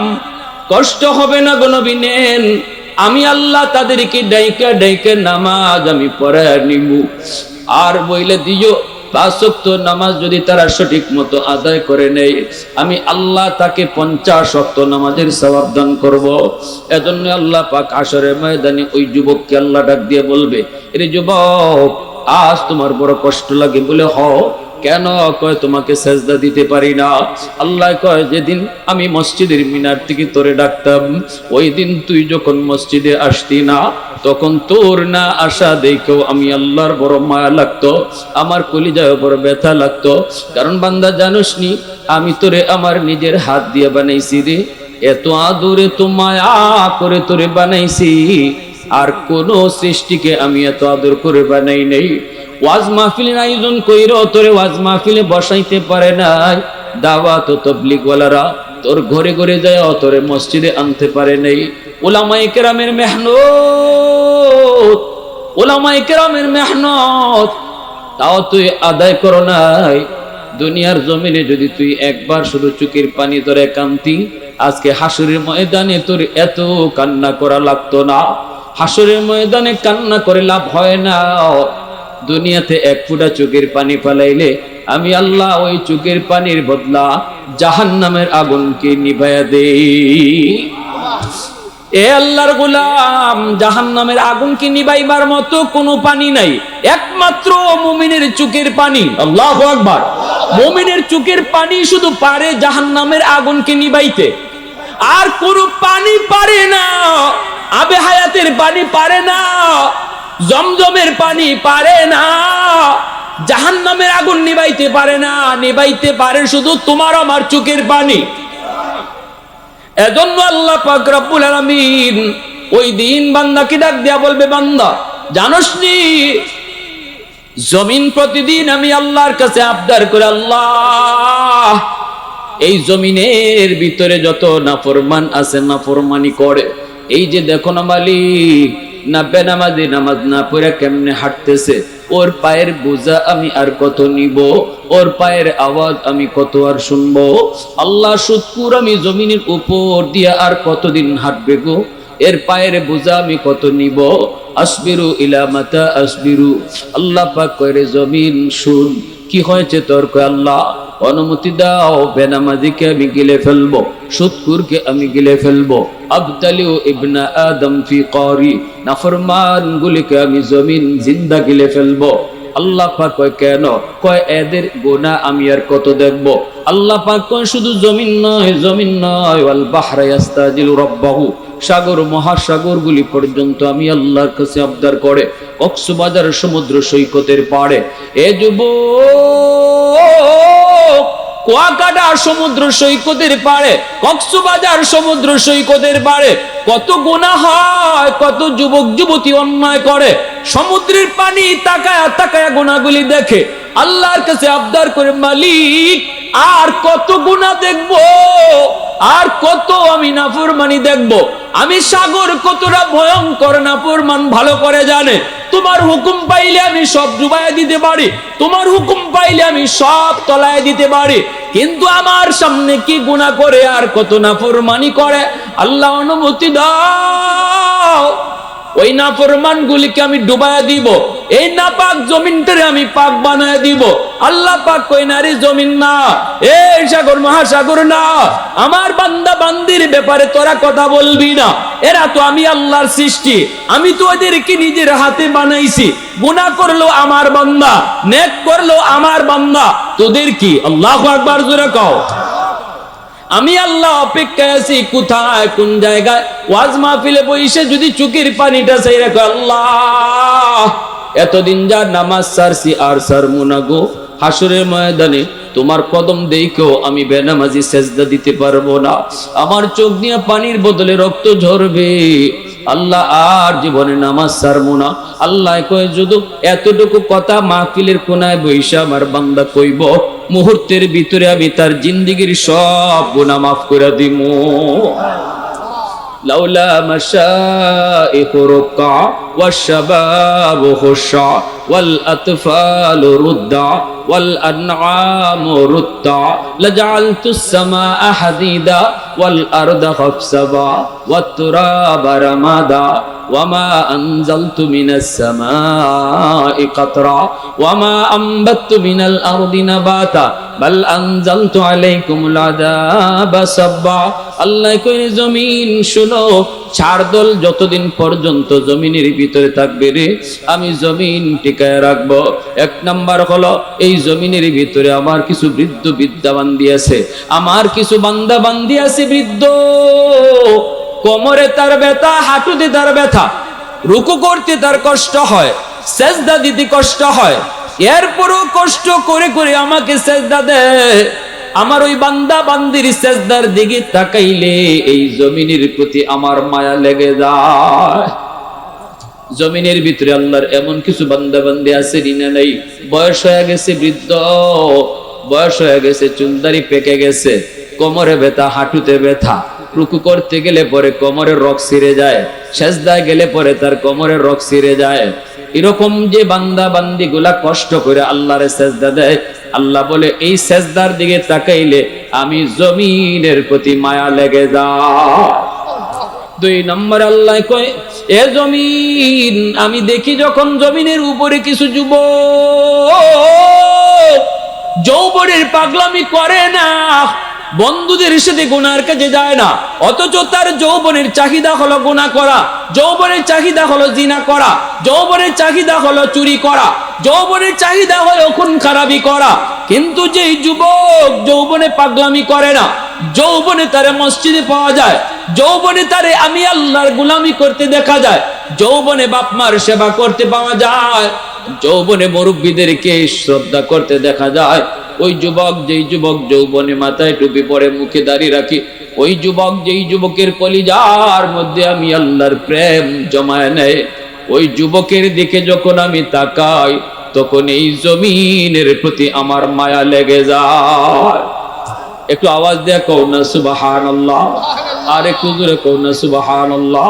কষ্ট হবে না গো নবী নেন। আমি আল্লাহ তাদেরকে ডাইকা ডাইকা নামাজ আমি পড়ায় নিব। আর বইলে দিও 5 ওয়াক্ত নামাজ যদি তারা সঠিক মতো আদায় করে নেয়, আমি আল্লাহ তাকে 50 ওয়াক্ত নামাজের সওয়াব দান করব। এজন্য আল্লাহ পাক হাশরের ময়দানে ওই যুবককে আল্লাহ ডাক দিয়ে বলবে, এরে যুবক, আজ তোমার বড় কষ্ট লাগে বলে কেন? কয় তোমাকে সেজদা দিতে পারি না। আল্লাহ কয়, যেদিন আমি মসজিদের মিনার থেকে তোরে ডাকতাম, ওই দিন তুই যখন মসজিদে আসতি না, তখন তোর না আসা দেখেও আমি আল্লাহর বড় মায়া লাগতো, আমার কলিজায় বড় ব্যথা লাগতো। কারণ বান্দা জানোস নি, আমি তোরে আমার নিজের হাত দিয়ে বানাইছি রে, এত আদরে তো মায়া করে তোরে বানাইছি, আর কোন সৃষ্টিকে আমি এত আদর করে বানাই নাই। ওয়াজ মাহফিলের আয়োজন কইরো, তোরে ওয়াজ মাহফিলে বসাইতে পারে নাই। দাওয়াত ও তাবলীগ ওয়ালারা তোর ঘরে ঘরে যায় তোরে মসজিদে আনতে পারে নাই। উলামায়ে কেরামের মেহনত, উলামায়ে কেরামের মেহনত তাও তুই আদায় করো নাই। দুনিয়ার জমিনে যদি তুই একবার শুধু চোখের পানি ধরে কান্তি, আজকে হাসরের ময়দানে তোর এত কান্না করা লাগতো না। হাসরের ময়দানে কান্না করে লাভ হয় না। দুনিয়াতে 1 ফোঁটা চোখের পানি ফেলাইলে আমি আল্লাহ ওই চোখের পানির বদলা জাহান্নামের আগুনকে নিভাইয়া দেই। এ আল্লাহর গোলাম, জাহান্নামের আগুনকে নিভাইবার মতো কোনো পানি নাই, একমাত্র মুমিনের চোখের পানি। আল্লাহু আকবার। মুমিনের চোখের পানি শুধু পারে জাহান্নামের আগুনকে নিভাইতে, আর কোনো পানি পারে না। আবে হায়াতের পানি পারে না, জমজমের পানি পারে না, জাহান্নামের আগুন নিভাইতে পারে না। নিভাইতে পারে শুধু তোমার আমার চোখের পানি। এজন্য আল্লাহ পাক রব্বুল আলামিন ওই দিন বান্দাকে ডাক দিয়া বলবে, বান্দা জানোস নি, জমিন প্রতিদিন আমি আল্লাহর কাছে আবদার করে, আল্লাহ এই জমিনের ভিতরে যত নাফরমান আছে, নাফরমানি করে, এই যে দেখো না মালিক, না বেনামাজি নামাজ না পড়ে কেমনে হাঁটতেছে, ওর পায়ের বোঝা আমি আর কত নিব, ওর পায়ের আওয়াজ আমি কত আর শুনবো। আল্লাহ সুদকুর আমি জমিনের উপর দিয়া আর কতদিন হাঁটবে গো, এর পায়ের বোঝা আমি কত নিব। আসবিরু ইলা মাতা আসবিরু। আল্লাহ পাক কইরে, জমিন শুন, কি হয়েছে তোর? কয় আল্লাহ অনুমতি দাও, বেনামাজিকে আমি গিলে ফেলবো, সুদকুরকে আমি গিলে ফেলবো। আবতালিউ ইবনা আদম ফি কারি, নাফরমান গুলিকে আমি জমিন জিন্দা গিলে ফেলবো। আল্লাহ পাক কয় কেন? কয় এদের গুনাহ আমি আর কত দেখব। আল্লাহ পাক কয় শুধু জমিন নয়, জমিন নয়, ওয়াল বাহরা ইস্তাজিলু রাব্বাহু, সাগর মহাসাগর গুলি পর্যন্ত আমি আল্লাহর কাছে আবদার করে। কক্সবাজার সমুদ্র সৈকতের পাড়ে, এ যুবক, কুয়াকাটা সমুদ্র সৈকতের পাড়ে, কক্সবাজার সমুদ্র সৈকতের পাড়ে কত গুনাহ হয়, কত যুবক যুবতী অন্যায় করে, সমুদ্রের পানি তাকায়া তাকায়া গুনাহগুলি দেখে, আল্লাহর কাছে আবদার করে, মালিক আর কত গুনাহ দেখবো, আর কত আমি নাফরমানি দেখবো। আমি সাগর কতটা ভয়ঙ্কর নাফরমান ভালো করে জানে। তোমার হুকুম পাইলে আমি সব ডুবাইয়া দিতে পারি, তোমার হুকুম পাইলে আমি সব তলায় দিতে পারি, কিন্তু আমার সামনে কি গুনাহ করে আর কত নাফরমানি করে। আল্লাহ অনুমতি দাও, ওই নাফরমান গুলিকে আমি ডুবাইয়া দিব, এই নাপাক জমিনটারে আমি পাক বানায় দিব। আল্লাহ পাক কই না রে জমিন না, এই সাগর মহাসাগর না, আমার বান্দা বান্দির ব্যাপারে তোরা কথা বলবি না, এরা তো আমি আল্লাহর সৃষ্টি, আমি তো ওদেরকে নিজের হাতে বানাইছি, গুনাহ করলো আমার বান্দা, নেক করলো আমার বান্দা, তোদের কি? আল্লাহু আকবার জোরে কও। আমি আল্লাহ অপেক্ষায় আছি, কোথায় কোন জায়গায় ওয়াজ মাহফিলে বসে যদি চোখের পানিটা চাই রাখো, আল্লাহ এতদিন যা নামাজ সারছি আর সারমু না গো, হাসরের ময়দানে তোমার কদম দেখেও আমি বেনামাজি সেজদা দিতে পারবো না, আমার চোখ দিয়ে পানির বদলে রক্ত ঝরবে, আল্লাহ আর জীবনে নামাজ ছাড়বো না। আল্লাহ কয় যদি এতটুকু কথা মাহফিলের কোনায় বৈশা আমার বান্দা কইব, মুহূর্তের ভিতরে আমি তার জিন্দেগীর সব গুনাহ মাফ করে দিমু। লাউলা মাশাইখু রুকা ওয়াশবাবু খুশা ওয়াল আতফালু রুদ্দা ওয়াল আনআমু রুদ্দা লাজআলতুস সামাআ হাদিদা ওয়াল আরদা খাফসাবা ওয়াত তুরাবা রামাদা ওয়ামা আনজালতু মিনাস সামাই কাতরা ওয়ামা আনবাততু মিনাল আরদি নাবাতা বাল আনজালতু আলাইকুমুল আযাবা সাব্বা। আল্লাহ কয় জমিন শুনো, ছাড়দল যতদিন পর্যন্ত জমিনের ভিতরে থাকবে রে, আমি জমিন টিকায় রাখবো। এক নাম্বার হলো এই জমিনের ভিতরে আমার কিছু বৃদ্ধ বিদ্যা বান্দি আছে, আমার কিছু বান্দা বান্দি আছে বৃদ্ধ, কোমরে তার ব্যথা, হাঁটুতে তার ব্যথা, রুকু করতে তার কষ্ট হয়, সেজদা দিতে কষ্ট হয়, এরপরও কষ্ট করে করে আমাকে সেজদা দেয়। আমার ওই বান্দা বান্দির সেজদার দিকে তাকাইলে এই জমিনের প্রতি আমার মায়া লেগে যায়। জমিনের ভিতরে আল্লাহর এমন কিছু বান্দা বান্দি আছে না নাই, বয়স হয়ে গেছে বৃদ্ধ, বয়স হয়ে গেছে, চুলদারি পেকে গেছে, কোমরে ব্যথা, হাঁটুতে ব্যথা, রুকু করতে গেলে পরে কোমরের রগ ছিঁড়ে যায়, সেজদায় গেলে পরে তার কোমরের রগ ছিঁড়ে যায়। এরকম যে বান্দা বান্দি গুলা কষ্ট করে আল্লাহরে সেজদা দেয়, আল্লাহ বলে এই সেজদার দিকে তাকাইলে আমি জমিনের প্রতি মায়া লেগে যায়। দুই নম্বর আল্লাহ কয়, এ জমিন, আমি দেখি যখন জমিনের উপরে কিছু যুবক যৌবনের পাগলামি করে না, বন্ধুদের সাথে গুনার কাজে যায় না, অথচ তার যৌবনের চাহিদা হলো গুনাহ করা, যৌবনের চাহিদা হলো জিনা করা, যৌবনের চাহিদা হলো চুরি করা, যৌবনের চাহিদা হলো খুন খারাপি করা। কিন্তু যেই যুবক যৌবনে পাগলামি করে না, যৌবনে তারে মসজিদে পাওয়া যায়, যৌবনে তারে আমি আল্লাহর গোলামি করতে দেখা যায়, যৌবনে বাপ মার সেবা করতে পাওয়া যায়, যৌবনে মুরব্বীদেরকে শ্রদ্ধা করতে দেখা যায়, ওই যুবক যেই যুবক যৌবনে মাথায় টুপি পরে মুখে দাড়ি রাখি, ওই যুবক যেই যুবকের কলিজার মধ্যে আমি আল্লাহর প্রেম জমায় নেয়, ওই যুবকের দিকে যখন আমি তাকাই তখন এই জমিনের প্রতি আমার মায়া লেগে যায়। একটু আওয়াজ দেয়া কও না সুবহানাল্লাহ, আর একটু জোরে কও না সুবহানাল্লাহ।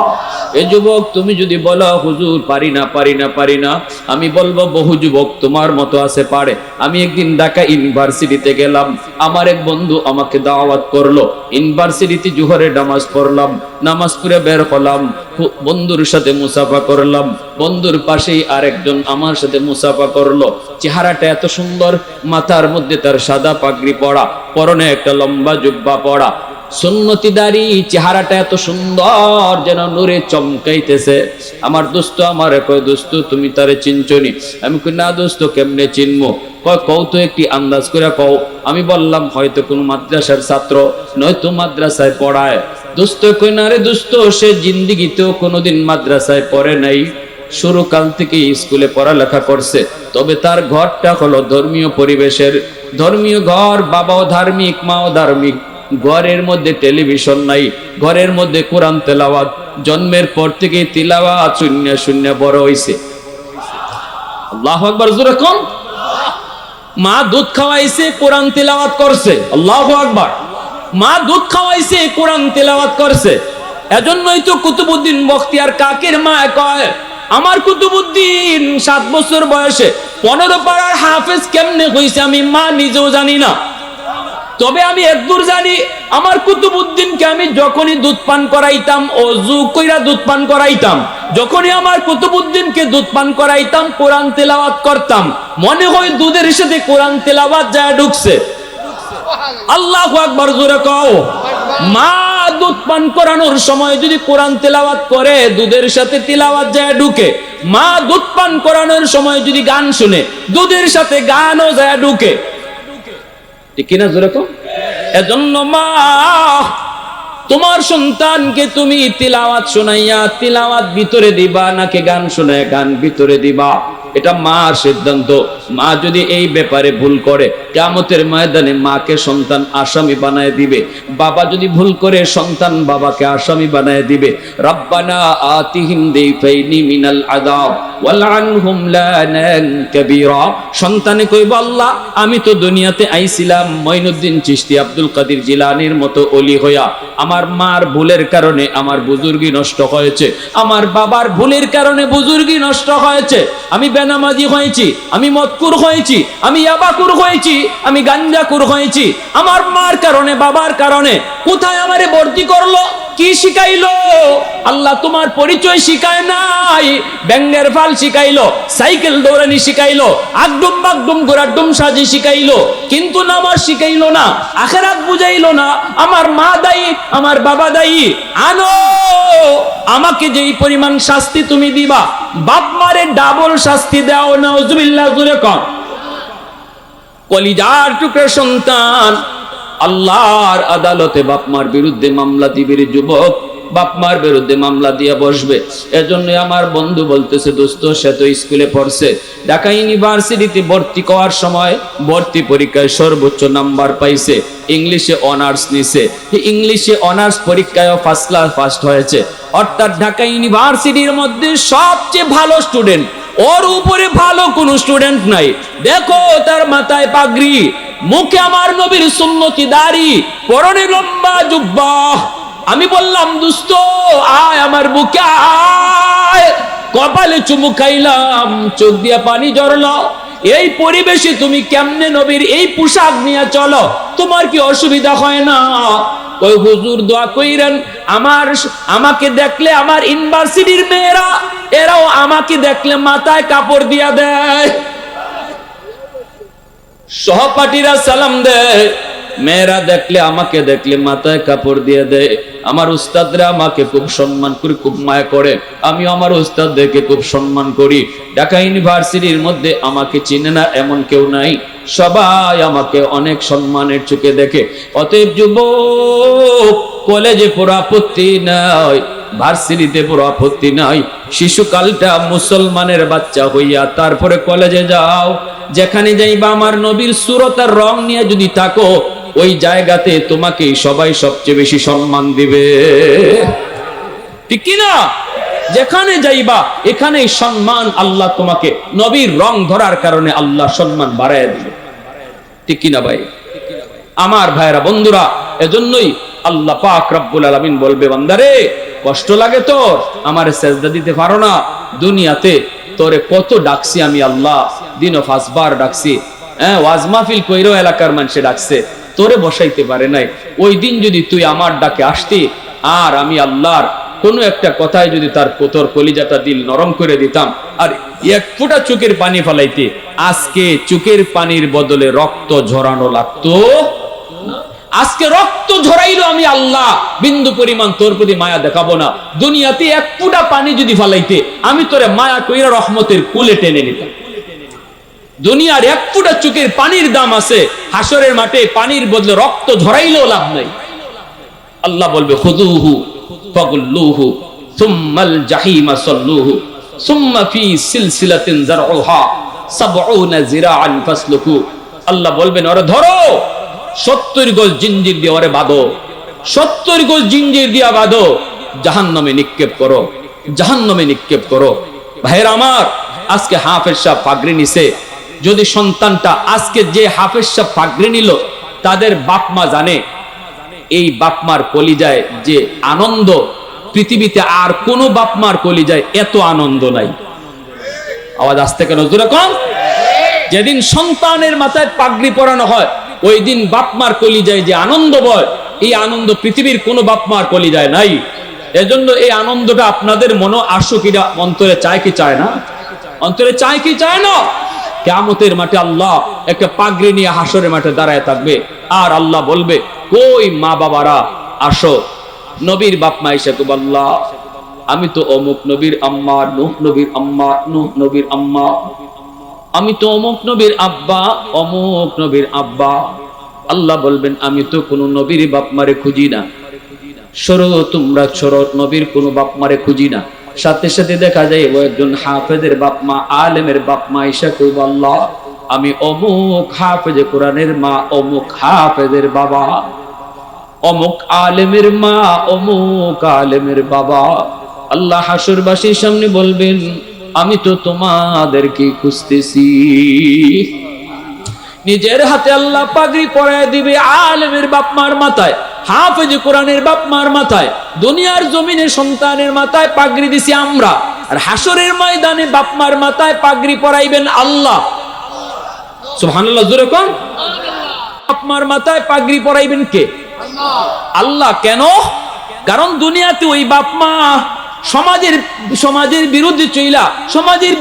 এই যুবক তুমি যদি বলো হুজুর পারি না পারি না পারি না, আমি বলবো বহু যুবক তোমার মতো আছে পারে। আমি একদিন ঢাকা ইউনিভার্সিটিতে গেলাম, আমার এক বন্ধু আমাকে দাওয়াত করলো, ইউনিভার্সিটিতে জোহরে নামাজ পড়লাম, নামাজ পড়ে বের হলাম, বন্ধুর সাথে মুসাফা করলাম, বন্ধুর পাশেই আরেকজন আমার সাথে মুসাফা করলো, চেহারাটা এত সুন্দর, মাথার মধ্যে তার সাদা পাগড়ি পরা, পরনে একটা লম্বা জুব্বা পরা, সুন্নতি দাড়ি, চেহারাটা এত সুন্দর যেন নূরে চমকাইতেছে। আমার দোস্ত আমারে কয়, দোস্ত তুমি তারে চিনছনি? আমি কই না দোস্ত, কেমনে চিনবো? কয় কও তো একটি আন্দাজ করে কও। আমি বললাম হয়তো কোনো মাদ্রাসার ছাত্র, নয়তো মাদ্রাসায় পড়ায়। দোস্ত কই না রে দোস্ত, সে জিন্দিগিতেও কোনোদিন মাদ্রাসায় পড়ে নাই, শুরুকাল থেকে স্কুলে পড়ালেখা করছে, তবে তার ঘরটা হলো ধর্মীয় পরিবেশের, ধর্মীয় ঘর, বাবাও ধার্মিক, মাও ধার্মিক, ঘরের মধ্যে টেলিভিশন নাই, ঘরের মধ্যে কোরআন তেলাওয়াত, জন্মের পর থেকে তিলাওয়াত শূন্য শূন্য বড় হইছে। আল্লাহু আকবার, জোরে কোন। মা দুধ খাওয়াইছে, কোরআন তেলাওয়াত করছে। আল্লাহু আকবার। মা দুধ খাওয়াইছে, কোরআন তেলাওয়াত করছে। এজন্যই তো কুতুবউদ্দিন বখতিয়ার কাকের মা কয়, আমার কুতুবউদ্দিন 7 বছর বয়সে 15 পারার হাফেজ কেমনে হইছে আমি মা নিজেও জানি না, তবে আমি একদূর জানি, আমার কুতুবউদ্দিনকে আমি যখনই দুধ পান করাইতাম, ওযু কইরা দুধ পান করাইতাম, যখনই আমার কুতুবউদ্দিনকে দুধ পান করাইতাম, কোরআন তেলাওয়াত করতাম, মনে হয় দুধের সাথে কোরআন তেলাওয়াত যায় ঢুকছে। আল্লাহু আকবার, জোরে কও। মা দুধ পান করানোর সময় যদি কোরআন তেলাওয়াত করে, দুধের সাথে তেলাওয়াত যায় ঢুকে। মা দুধ পান করানোর সময় যদি গান শুনে, দুধের সাথে গানও যায় ঢুকে। ঠিক কিনা জোরে কও? এজন্য মা, তোমার সন্তানকে তুমি তিলাওয়াত শোনাইয়া তিলাওয়াত ভিতরে দিবা, নাকি গান শোনায় গান ভিতরে দিবা? এটা মার সিদ্ধান্ত। মা যদি এই ব্যাপারে ভুল করে কিয়ামতের ময়দানে মাকে সন্তান আসামি বানায় দিবে, বাবা যদি ভুল করে সন্তান বাবাকে আসামি বানায় দিবে। রব্বানা আতিহিম দিফাইনি মিনাল আযাব ওয়ালআনহুম লানান কাবীরা। সন্তানে কইব আল্লাহ আমি তো দুনিয়াতে আইছিলাম মঈনুদ্দিন চিশতি আব্দুল কাদের জিলানীর মতো ওলি হইয়া, আমার মার ভুলের কারণে আমার বুজুর্গি নষ্ট হয়েছে, আমার বাবার ভুলের কারণে বুজুর্গি নষ্ট হয়েছে, আমি বেনামাজি হয়েছি, আমি মদকুর হয়েছি, আমি ইয়াবাকুর হয়েছি, আমি গাঞ্জাকুর হয়েছি, আমার মার কারণে বাবার কারণে। কোথায় আমারে ভর্তি করলো, কি শিখাইলো? আল্লাহ তোমার পরিচয় শিখায় নাই, ব্যাঙ্গের ফাল শিখাইলো, সাইকেল দৌড়ানি শিখাইলো, আগডুম বাগডুম গোড়াডুম সাজি শিখাইলো, কিন্তু নামাজ শিখাইলো না, আখিরাত বুঝাইলো না। আমার মা দায়ী, আমার বাবা দায়ী। আনো আমাকে যেই পরিমাণ শাস্তি তুমি দিবা, বাপ মারে ডাবল শাস্তি দাও। নাউজুবিল্লাহ জোরে কর। কলিজার টুকরা সন্তান আল্লাহর আদালতে বাপ মার বিরুদ্ধে মামলা দিবে রে যুবক, বাপ মার বিরুদ্ধে মামলা দিয়ে বসবে। এজন্য আমার বন্ধু বলতেছে, দোস্ত সে তো স্কুলে পড়ছে, ঢাকা ইউনিভার্সিটিতে ভর্তি হওয়ার সময় ভর্তি পরীক্ষায় সর্বোচ্চ নাম্বার পাইছে, ইংলিশে অনার্স নিছে, ইংলিশে অনার্স পরীক্ষায় ফার্স্ট ক্লাস ফার্স্ট হয়েছে, অর্থাৎ ঢাকা ইউনিভার্সিটির মধ্যে সবচেয়ে ভালো স্টুডেন্ট, ওর উপরে ভালো কোনো স্টুডেন্ট নাই। দেখো তার মাথায় পাগড়ি, মুখে আমার নবীর সুন্নতি দাড়ি, পরনে লম্বা জুব্বা। আমি বললাম দোস্ত আয় আমার বুকে আয়, কপালে চুমু খাইলাম, চোখ দিয়া পানি ঝরলো। এই পরিবেশে তুমি কেমনে নবীর এই পোশাক নিয়ে চলো, তোমার কি অসুবিধা হয় না? ওই হুজুর দোয়া কইরেন, আমাকে দেখলে আমার ইউনিভার্সিটির মেয়েরা এরাও আমাকে দেখলে মাথায় কাপড় দিয়া দেয়, সহপাঠীরা সালাম দেয়, মেয়েরা দেখলে আমাকে দেখলে মাথায় কাপড় দিয়ে দেয়। আমার উস্তাদরা আমাকে খুব সম্মান করে, খুব মায়া করে, আমি আমার উস্তাদদেরকে খুব সম্মান করি। ঢাকা ইউনিভার্সিটির মধ্যে আমাকে চিনে না এমন কেউ নাই, সবাই আমাকে অনেক সম্মানের চোখে দেখে। অতএব যুবক, কলেজে পড়া আপত্তি নাই, ভার্সিটিতে পড়া আপত্তি নাই, শিশুকালটা মুসলমানের বাচ্চা হইয়া তারপরে কলেজে যাও। যেখানে যাইবা আমার নবীর সুরত আর রং নিয়ে যদি থাকো, ওই জায়গাতে তোমাকে সবাই সবচেয়ে বেশি সম্মান দিবে, ঠিক কিনা? যেখানে যাইবা এখানে সম্মান, আল্লাহ তোমাকে নবীর রং ধরার কারণে আল্লাহ সম্মান বাড়ায় দিবে, ঠিক কিনা ভাই? আমার ভাইরা বন্ধুরা, এজন্যই আল্লাহ পাক রব্বুল আলামিন বলবে, বান্দারে কষ্ট লাগে তোর, আমারে সেজদা দিতে পারো না, দুনিয়াতে তোরে কত ডাকছি আমি আল্লাহ, দিন 5 বার ডাকছি, ওয়াজ মাহফিল কইরো এলাকার মানুষে ডাকছে, তোরে বসাইতে পারে নাই। ওই দিন যদি তুই আমার ডাকে আসতি, আর আমি আল্লাহর কোন একটা কথায় যদি তার তোর কলিজাটা দিল নরম করে দিতাম, আর এক ফোঁটা চোখের পানি ফেলাইতে, আজকে চোখের পানির বদলে রক্ত ঝরানো লাগতো। আজকে রক্ত ঝরাইলো আমি আল্লাহ, বিন্দু পরিমাণ তোর প্রতি মায়া দেখাবো না। দুনিয়াতে এক ফোঁটা পানি যদি ফেলাইতে, আমি তোরে মায়া কইরা রহমতের কুলে টেনে নিতাম। দুনিয়ার এক ফোঁটা চোখের পানির দাম আছে, হাসরের মাঠে পানির বদলে রক্ত ঝরাইলেও লাভ নাই। আল্লাহ বলবে, খুযুহু ফাগুল্লুহু সুম্মাল জাহিমা সাল্লুহু সুম্মা ফি সিলসিলাতিন যারউহা ৭০ যিরাআন ফাসলুকু। আল্লাহ বলবেন, ওরে ধরো, ৭০ গজ জিঞ্জির দিয়ে ওরে বাঁধো, ৭০ গজ জিঞ্জির দিয়া বাঁধো, জাহান্নামে নিক্ষেপ করো, জাহান্নামে নিক্ষেপ করো। ভাইরা আমার, আজকে হাফেজ সাহেব পাগড়ি নিছে, যদি সন্তানটা আজকে যে হাফেজ সাহেব পাগড়ি নিল, তাদের বাপ মা জানে এই বাপ মার কলিজায় যে আনন্দ, পৃথিবীতে আর কোন বাপ মার কলিজায় এত আনন্দ নাই। আওয়াজ আসতে কেন জোরে কম? যেদিন সন্তানের মাথায় পাগড়ি পরানো হয়, ওই দিন বাপ মার কলিজায় যে আনন্দ বয়, এই আনন্দ পৃথিবীর কোন বাপ মার কলিজায় নাই। এজন্য এই আনন্দটা আপনাদের মনে আসুক, এটা অন্তরে চায় কি চায় না? অন্তরে চায় কি চায় না? কিয়ামতের মাঠে আল্লাহ একটা পাগড়ি নিয়ে হাসরের মাঠে দাঁড়ায় থাকবে, আর আল্লাহ বলবে, কই মা বাবারা আসো। নবীর বাপ মা এসে তো, আল্লাহ আমি তো অমুক নবীর আম্মা, নূহ নবীর আম্মা, নূহ নবীর আম্মা, আমি তো অমুক নবীর আব্বা, অমুক নবীর আব্বা। আল্লাহ বলবেন, আমি তো কোন নবীর বাপ মারে খুঁজি না, সরো তোমরা সরো, নবীর কোন বাপ মারে খুঁজি না। সাথে সাথে দেখা যায় ও একজন হাফেজের বাপ মা, আলেমের বাপ মা ঈশা কইব, আল্লাহ আমি অমুক হাফেজে কোরআনের মা, অমুক হাফেজের বাবা, অমুক আলেমের মা, অমুক আলেমের বাবা। আল্লাহ হাসরবাসীর সামনে বলবেন, আমি তো তোমাদেরকে খুঁজতেছি। নিজের হাতে আল্লাহ পাগড়ি পরায় দিবে আলেমের বাপ মার মাথায়, হাফেজ কোরআনের বাপ মার মাথায়, দুনিয়ার জমিনে সন্তানের মাথায় পাগড়ি দিছি আমরা, আর হাসরের ময়দানে বাপ মার মাথায় পাগড়ি পরাইবেন আল্লাহ। সুবহানাল্লাহ, জোরে কোন। বাপ মার মাথায় পাগড়ি পরাইবেন কে? আল্লাহ। কেন? কারণ দুনিয়াতে ওই বাপ মা সমাজের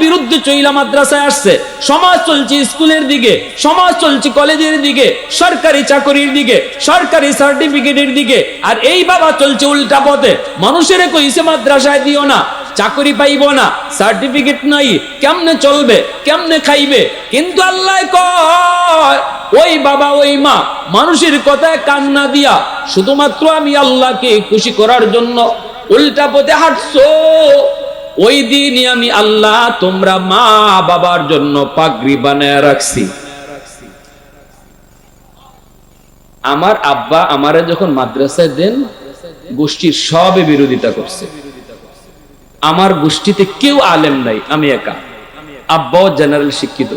বিরুদ্ধে চইলা মাদ্রাসায় আসছে, সমাজ চলছে স্কুলের দিকে, সমাজ চলছে কলেজের দিকে, সরকারি চাকরির দিকে, সরকারি সার্টিফিকেটের দিকে, আর এই বাবা চলছে উল্টা পথে। মানুষের কইছে মাদ্রাসায় দিও না, চাকরি পাইব না, সার্টিফিকেট নাই, কেমনে চলবে, কেমনে খাইবে? কিন্তু আল্লাহ কয়, ওই বাবা ওই মা মানুষের কথায় কান্না দিয়া শুধুমাত্র আমি আল্লাহকে খুশি করার জন্য উল্টা পথে হাঁটছো, ওই দিনই আমি আল্লাহ তোমরা মা বাবার জন্য পাগড়ি বানায় রাখছি। আমার আব্বা আমারে যখন মাদ্রাসায় দেন, গোষ্ঠীর সবে বিরোধিতা করছে। আমার গোষ্ঠীতে কেউ আলেম নাই, আমি একা। আব্বাও জেনারেল শিক্ষিত,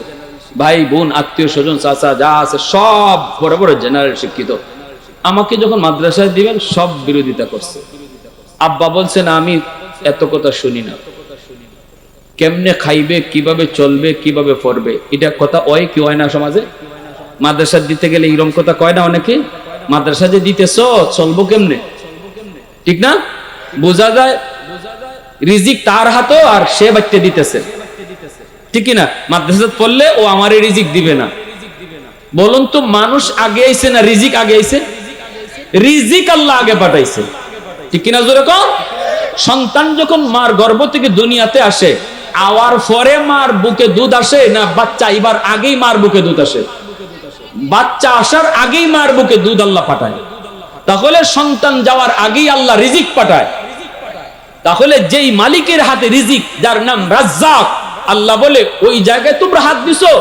ভাই বোন আত্মীয় স্বজন চাচা যা আছে সব বড় বড় জেনারেল শিক্ষিত। আমাকে যখন মাদ্রাসায় দিবেন সব বিরোধিতা করছে। আব্বা বলছেন আমি এত কথা শুনি না, কেমনে খাইবে, কিভাবে চলবে, কিভাবে পড়বে, এটা কথা হয় কি হয় না সমাজে? মাদ্রাসা দিতে গেলে এরকম কথা কয় না অনেকে? মাদ্রাসা যে দিতেছ চলবো কেমনে, ঠিক না? বোঝা যায় রিজিক তার হাতে আর সে বাচ্চা দিতেছে, ঠিক না? মাদ্রাসা পড়লে ও আমার রিজিক দিবে না। বলুন তো, মানুষ আগে আইছে না রিজিক আগে আইছে? রিজিক আল্লাহ আগে পাঠাইছে, ঠিক কিনা জোরে কও? সন্তান যখন মার গর্ভ থেকে দুনিয়াতে আসে, আওয়ার পরে মার বুকে দুধ আসে না বাচ্চা এবার আগেই মার বুকে দুধ আসে? বাচ্চা আসার আগেই মার বুকে দুধ আল্লাহ পাঠায়। তাহলে সন্তান যাওয়ার আগেই আল্লাহ রিজিক পাঠায়। তাহলে যেই মালিকের হাতে রিজিক, যার নাম রাজ্জাক, আল্লাহ বলে ওই জায়গায় তোমরা হাত দিছো,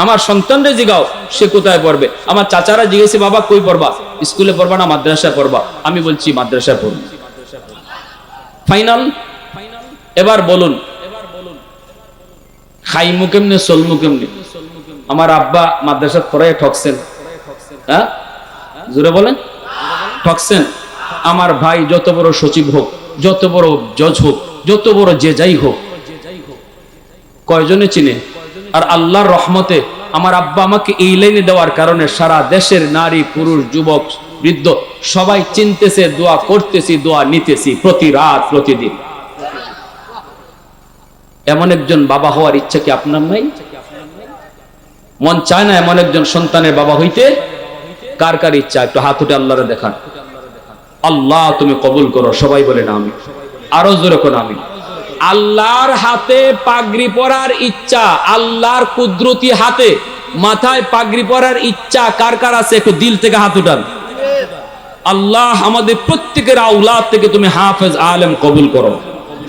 আমার সন্তানরে জিগাও সে কোথায় পড়বে। আমার চাচারা জিজ্ঞেসে, বাবা কই পড়বা? স্কুলে পড়বা না মাদ্রাসায় পড়বা? আমি বলছি মাদ্রাসায় পড়ব। ফাইনাল। এবার বলুন খাইমু কেমনে, চলমু কেমনে? আমার আব্বা মাদ্রাসা পড়ায় ঠকছেন, হ্যাঁ জোরে বলেন, ঠকছেন। আমার ভাই যত বড় সচিব হোক, যত বড় জজ হোক, যত বড় যে যাই হোক, কয়জনে চিনে? আর আল্লাহর রহমতে আমার আব্বা আমাকে এই লাইনে দেওয়ার কারণে সারা দেশের নারী পুরুষ যুবক বৃদ্ধ সবাই চিনতেছে, দোয়া করতেছি, দোয়া নিতেছি প্রতি রাত প্রতিদিন। এমন একজন বাবা হওয়ার ইচ্ছা কি আপনার নাই? মন চায় না এমন একজন সন্তানের বাবা হইতে? কার কার ইচ্ছা? একটু হাত উঠে আল্লাহরে দেখান। আল্লাহ তুমি কবুল করো। সবাই বলেন আমিন। আরো জোরে কোন আমিন। আল্লাহর হাতে পাগড়ি পরার ইচ্ছা, আল্লাহর কুদরতি হাতে মাথায় পাগড়ি পরার ইচ্ছা কার কার আছে? একটু দিল থেকে হাত উঠান। আল্লাহ আমাদের প্রত্যেকের আওলাদ থেকে তুমি হাফেজ আলেম কবুল করো।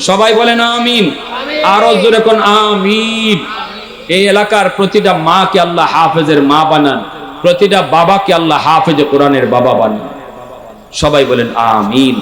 সবাই বলেন আমিন। আরো জোরে কোন আমিন। এই এলাকার প্রতিটা মাকে আল্লাহ হাফেজের মা বানান, প্রতিটা বাবাকে আল্লাহ হাফেজে কোরআনের বাবা বানান। সবাই বলেন আমিন।